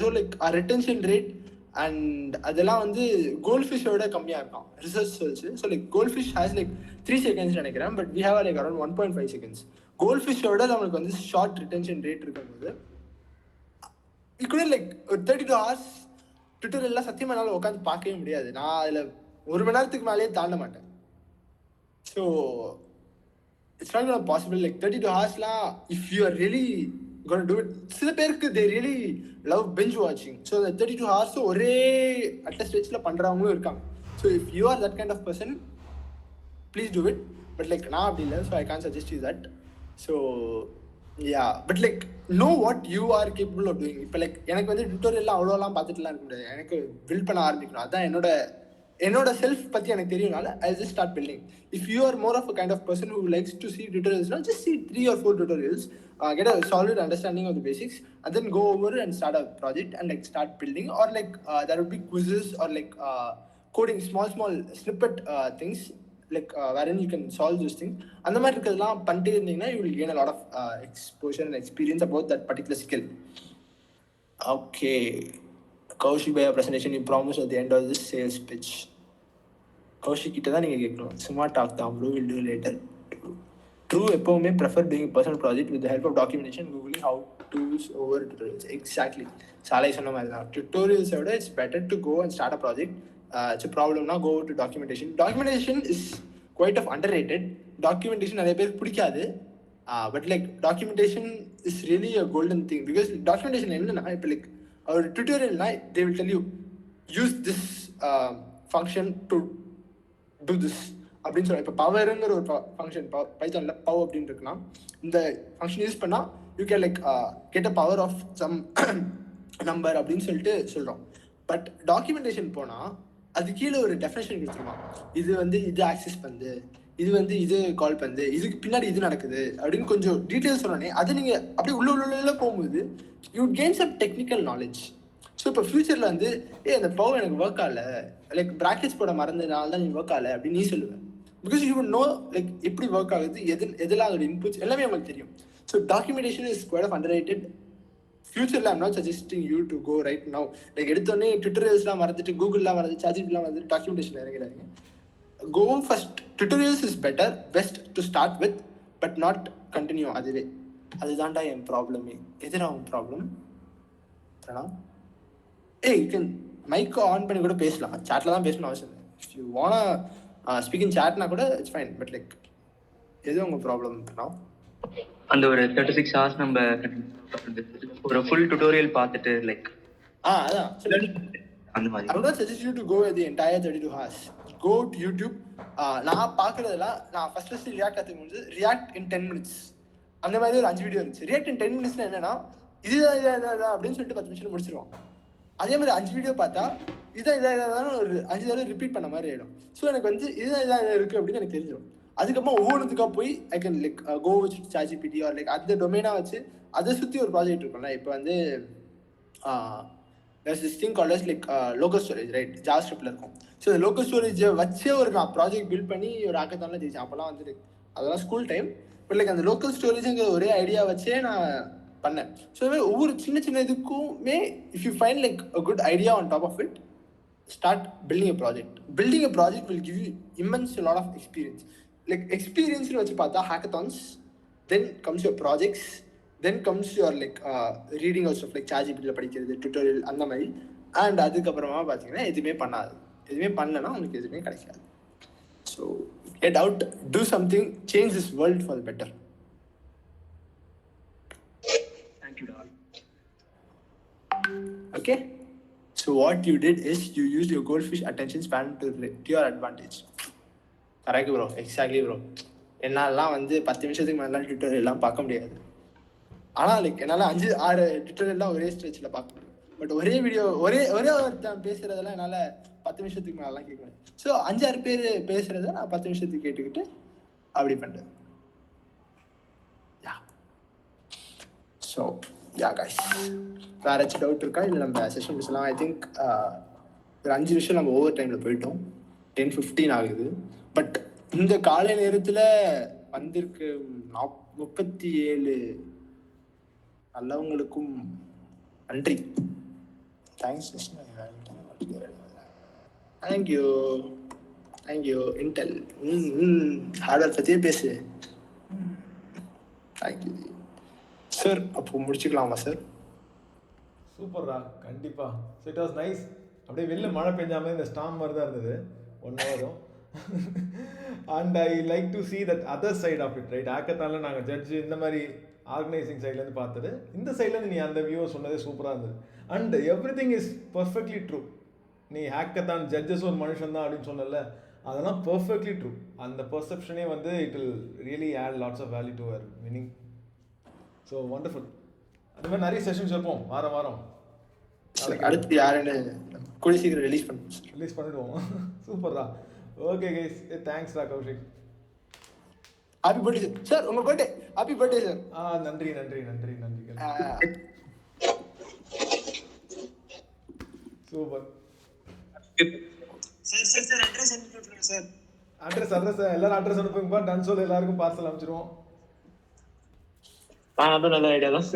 so like our retention rate and அதெல்லாம் வந்து கோல்ட்ஃபிஷோட கம்மியாக இருக்கும் ரிசர்ச் சொல்லிச்சு. So like goldfish has like 3 seconds நினைக்கிறேன், but we have like around 1.5 seconds. கோல்ட்ஃபிஷோட நம்மளுக்கு வந்து ஷார்ட் ரிட்டென்ஷன் ரேட் இருக்கும்போது கூட லைக் ஒரு 32 hours ட்விட்டர்லாம் சத்தியமாக என்னால் உட்காந்து பார்க்கவே முடியாது. நான் அதில் 1 மணி நேரத்துக்கு மேலேயே தாண்ட மாட்டேன். So it's not possible. Like 32 ஹவர்ஸ்லாம் if you are really gonna do it. சில பேருக்கு they really love binge watching. So the 32 hours ஒரே அட் ஸ்ட்ரெச்ல பண்றவங்களும் இருக்காங்க. So if you are that kind of person, please do it. But like நான் அப்படி இல்லை, so I can't suggest you that. So yeah, but like know what you are capable of doing. இப்போ like எனக்கு வந்து டுட்டோரியல்லாம் அவ்வளோலாம் பார்த்துட்டுலாம் இருக்க முடியாது. எனக்கு பில்ட் பண்ண ஆரம்பிக்கணும். அதான் என்னோட செல்ஃப் பற்றி எனக்கு தெரியும்னால I just start building. If you are more of a kind of person who likes to see tutorials, just see 3 or 4 tutorials, get a solid understanding of the basics, and then go over and start a project and like start building. Or like there would be quizzes or like coding small snippet things like wherein you can solve those things. அந்த மாதிரி இருக்கிறதெல்லாம் பண்ணிட்டே இருந்தீங்கன்னா you will gain a lot of exposure and experience about that particular skill. Okay. Kaushik by your presentation, you promised at the end of this sales pitch. Kaushik கிட்ட தான் நீங்கள் கேட்கணும். சும்மா டாக் தான் bro, will do later. True எப்போவுமே prefer doing personal project with help of documentation, googling how does over tutorials. Exactly சாலை சொன்ன மாதிரி தான். டுட்டோரியல்ஸை விட it's better to go and start a project. It's ப்ராப்ளம்னா go to documentation. Documentation is quite of underrated. Documentation நிறைய பேருக்கு பிடிக்காது. But like documentation is really a golden thing. Because documentation என்னன்னா இப்போ லைக் ஒரு டுட்டோரியல்னா they will tell you use this function to do this அப்படின்னு சொல்லுவாங்க. இப்போ பவருங்கிற ஒரு ஃபங்க்ஷன் பைத்தான்ல பவர் அப்படின்னு இருக்குன்னா இந்த ஃபங்க்ஷன் யூஸ் பண்ணால் you can like get a power of some number அப்படின்னு சொல்லிட்டு சொல்கிறோம். பட் டாக்குமெண்டேஷன் போனால் அது கீழே ஒரு டெஃபினேஷன் கொடுத்துருமா, இது வந்து இது ஆக்சஸ் பண்ணுது, இது வந்து இது கால் பண்ணுது, இதுக்கு பின்னாடி இது நடக்குது அப்படின்னு கொஞ்சம் டீட்டெயில்ஸ் சொன்னோன்னே அது நீங்கள் அப்படியே உள்ள போகும்போது you gain some technical knowledge. So இப்போ ஃபியூச்சரில் வந்து அந்த பவர் எனக்கு ஒர்க் ஆகல, லைக் ப்ராக்கெட்ஸ் போட மறந்ததுனால தான் நீ ஒர்க் ஆகலை அப்படின்னு நீ சொல்லுவேன். Because you would know like எப்படி ஒர்க் ஆகுது, எதெல்லாம் அதோட இன்புட்ஸ் எல்லாமே உங்களுக்கு தெரியும். So documentation is quite of underrated. ஃபியூச்சரில் I'm not suggesting you to go right now. Like எடுத்தோடனே ட்விட்டர்ஸ்லாம் மறந்துட்டு கூகுள்லாம் மறந்து சாட்ஜிபிட்டிலாம் மறந்துட்டு டாக்குமெண்டேஷன் இறங்கிறாங்க. Go first. Tutorials is better, best to start with, but not continue. அதுதான்டா என் ப்ராப்ளமே. எதுடா உன் problem? you can mic on பண்ணி கூட பேசலாம். சாட்ல தான் பேசணும் அவசியம் இல்லை. If you wanna speak in சாட்னா கூட இட்ஸ் ஃபைன். பட் லைக் எது உங்க ப்ராப்ளம்?
அந்த ஒரு 36 hours நம்ம ஒரு ஃபுல் டுட்டோரியல் பார்த்துட்டு லைக்
அதான்
அந்த மாதிரி.
I would not suggest you to go the entire 32 hours. Go to YouTube. நான் பார்க்குறதெல்லாம் நான் ஃபர்ஸ்ட் ரியாக்ட் கற்றுக்கும் ரியாக்ட் இன் 10 minutes அந்த மாதிரி ஒரு 5 வீடியோ இருந்துச்சு. ரியாக்ட் இன் 10 minutes என்னன்னா இதுதான் அப்படின்னு சொல்லிட்டு 10 நிமிஷம் முடிச்சிருவோம். அதே மாதிரி 5 வீடியோ பார்த்தா இதான் ஒரு 5 தடவை ரிப்பீட் பண்ண மாதிரி ஆயிடும். ஸோ எனக்கு வந்து இதான் இருக்குது அப்படின்னு எனக்கு தெரிஞ்சிடும். அதுக்கப்புறம் ஒவ்வொன்றுத்துக்காக போய் I can like go with ChatGPT or like அந்த டொமைனாக வச்சு அதை சுற்றி ஒரு ப்ராஜெக்ட் இருக்கும்ல. இப்போ வந்து there's this thing called as like local storage, right? JavaScriptல இருக்கும். ஸோ லோக்கல் ஸ்டோரேஜை வச்சே நான் ப்ராஜெக்ட் பில்ட் பண்ணி ஒரு ஹேக்கத்தான்ல ஜெயிச்சேன். அப்போல்லாம் வந்து அதெல்லாம் ஸ்கூல் டைம். பட் லைக் அந்த லோக்கல் ஸ்டோரேஜுங்கிற ஒரே ஐடியா வச்சே நான் பண்ணேன். ஸோ ஒவ்வொரு சின்ன இதுக்குமே if you find like a good idea on top of it, start building a project. Building a project will give you immense lot of experience. Like எக்ஸ்பீரியன்ஸ்னு வச்சு பார்த்தா hackathons, then comes your projects, then comes your like reading also like சாட்ஜிபிட்டியில் படிக்கிறது, tutorial அந்த மாதிரி. And அதுக்கப்புறமா பார்த்தீங்கன்னா எதுவுமே பண்ணலன்னா உங்களுக்கு எதுவுமே கிடைக்காது. So get out, do something, change this world for the better. Okay? So what you did is you used your goldfish attention span to your advantage. Correct bro, exactly bro. என்னாலாம் வந்து 10 நிமிஷத்துக்கு மேலே ட்விட்டர் எல்லாம் பார்க்க முடியாது. ஆனால் like என்னால் 5-6 Twitter எல்லாம் ஒரே ஸ்ட்ரெச்சில் பார்க்க முடியும். பட் ஒரே வீடியோ ஒரே ஒருத்தன் பேசுறதெல்லாம் என்னால் 10 நிமிஷத்துக்கு மேலாம் கேட்க முடியும். ஸோ 5-6 பேர் பேசுறத நான் 10 நிமிஷத்துக்கு கேட்டுக்கிட்டு அப்படி பண்ணுறேன். ஸோ யா கைஸ், வேற ஏதாச்சும் டவுட் இருக்கா? இல்லை நம்ம செஷன் முடிச்சலாம். ஐ திங்க் ஒரு 5 நிமிஷம் நம்ம ஓவர் டைமில் போயிட்டோம். 10:15 ஆகுது. பட் இந்த காலை நேரத்தில் வந்திருக்கு 37 நல்லவங்களுக்கும் நன்றி. தேங்க்ஸ். தேங்க்யூ இன்டெல் ஹார்ட்வேர் பற்றியே பேசு. Thank you sir. அப்போ முடிச்சுக்கலாமா சார்?
சூப்பர்ரா, கண்டிப்பா. So it was nice. அப்படியே வெளில மழை பெஞ்சாமல் இந்த ஸ்டாம் மாதிரி தான் இருந்தது 1 ஹவரும். And I like to see that other side of it, right? ஹேக்கத்தானில் நாங்கள் ஜட்ஜு இந்த மாதிரி ஆர்கனைசிங் சைட்லேருந்து பார்த்தது, இந்த சைட்லேருந்து நீ அந்த வியூவை சொன்னதே சூப்பராக இருந்தது. And every thing is perfectly true. நீ ஹேக்கத்தான் ஜட்ஜஸ் ஒரு மனுஷன் தான் அப்படின்னு சொன்னல, அதெல்லாம் பர்ஃபெக்ட்லி ட்ரூ. அந்த பர்செப்ஷனே வந்து it will really add lots of value to our meaning. So wonderful. அது மாதிரி நிறைய செஷன்ஸ் வைப்போம் வாரம்.
அடுத்து யாருன்னு கூடிய சீக்கிரம் ரிலீஸ்
பண்ணிடுவோம். சூப்பர்ரா. ஓகே கைஸ், தேங்க்ஸ் ரா கௌஷிக்.
Happy birthday sir. உங்க பர்த்டே ஹாப்பி பர்த்டே சார்.
நன்றி. சூப்பர்
சார் அட்ரஸ் அனுப்பிடுங்க சார்.
அட்ரஸ் எல்லாரும் அட்ரஸ் அனுப்புங்கப்பா. டன் சொல்ல எல்லாருக்கும் பார்சல் அனுப்பிச்சிருவோம்.
அது நல்ல ஐடியா தான்.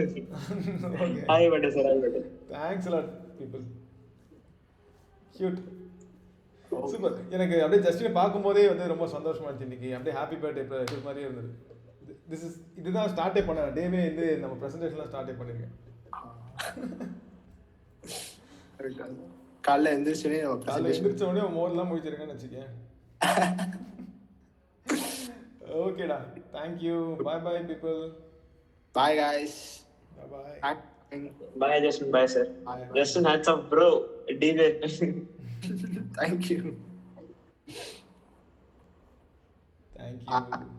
Happy birthday sir. Happy birthday.
Thanks a lot people. Cute. Super. எனக்கு அப்படியே ஜஸ்டினை பார்க்கும்போதே வந்து ரொம்ப சந்தோஷமா இருந்துச்சு. இன்னைக்கு அப்படியே ஹாப்பி பர்த்டே இது மாதிரியே இருந்தது. இதுதான் ஸ்டார்டே பண்ணேன் டேவே வந்து நம்ம ப்ரெசன்டேஷன்லாம் ஸ்டார்டே பண்ணியிருக்கேன்.
காலைல எந்திரிச்சோடனே
மோர்லாம் முடிச்சிருக்கேன்னு வச்சுக்கேன். ஓகேடா, thank you. Bye people.
Bye guys.
Bye.
Bye Justin. Bye sir. Justin, hats off bro. DJ.
Thank you.
Thank you.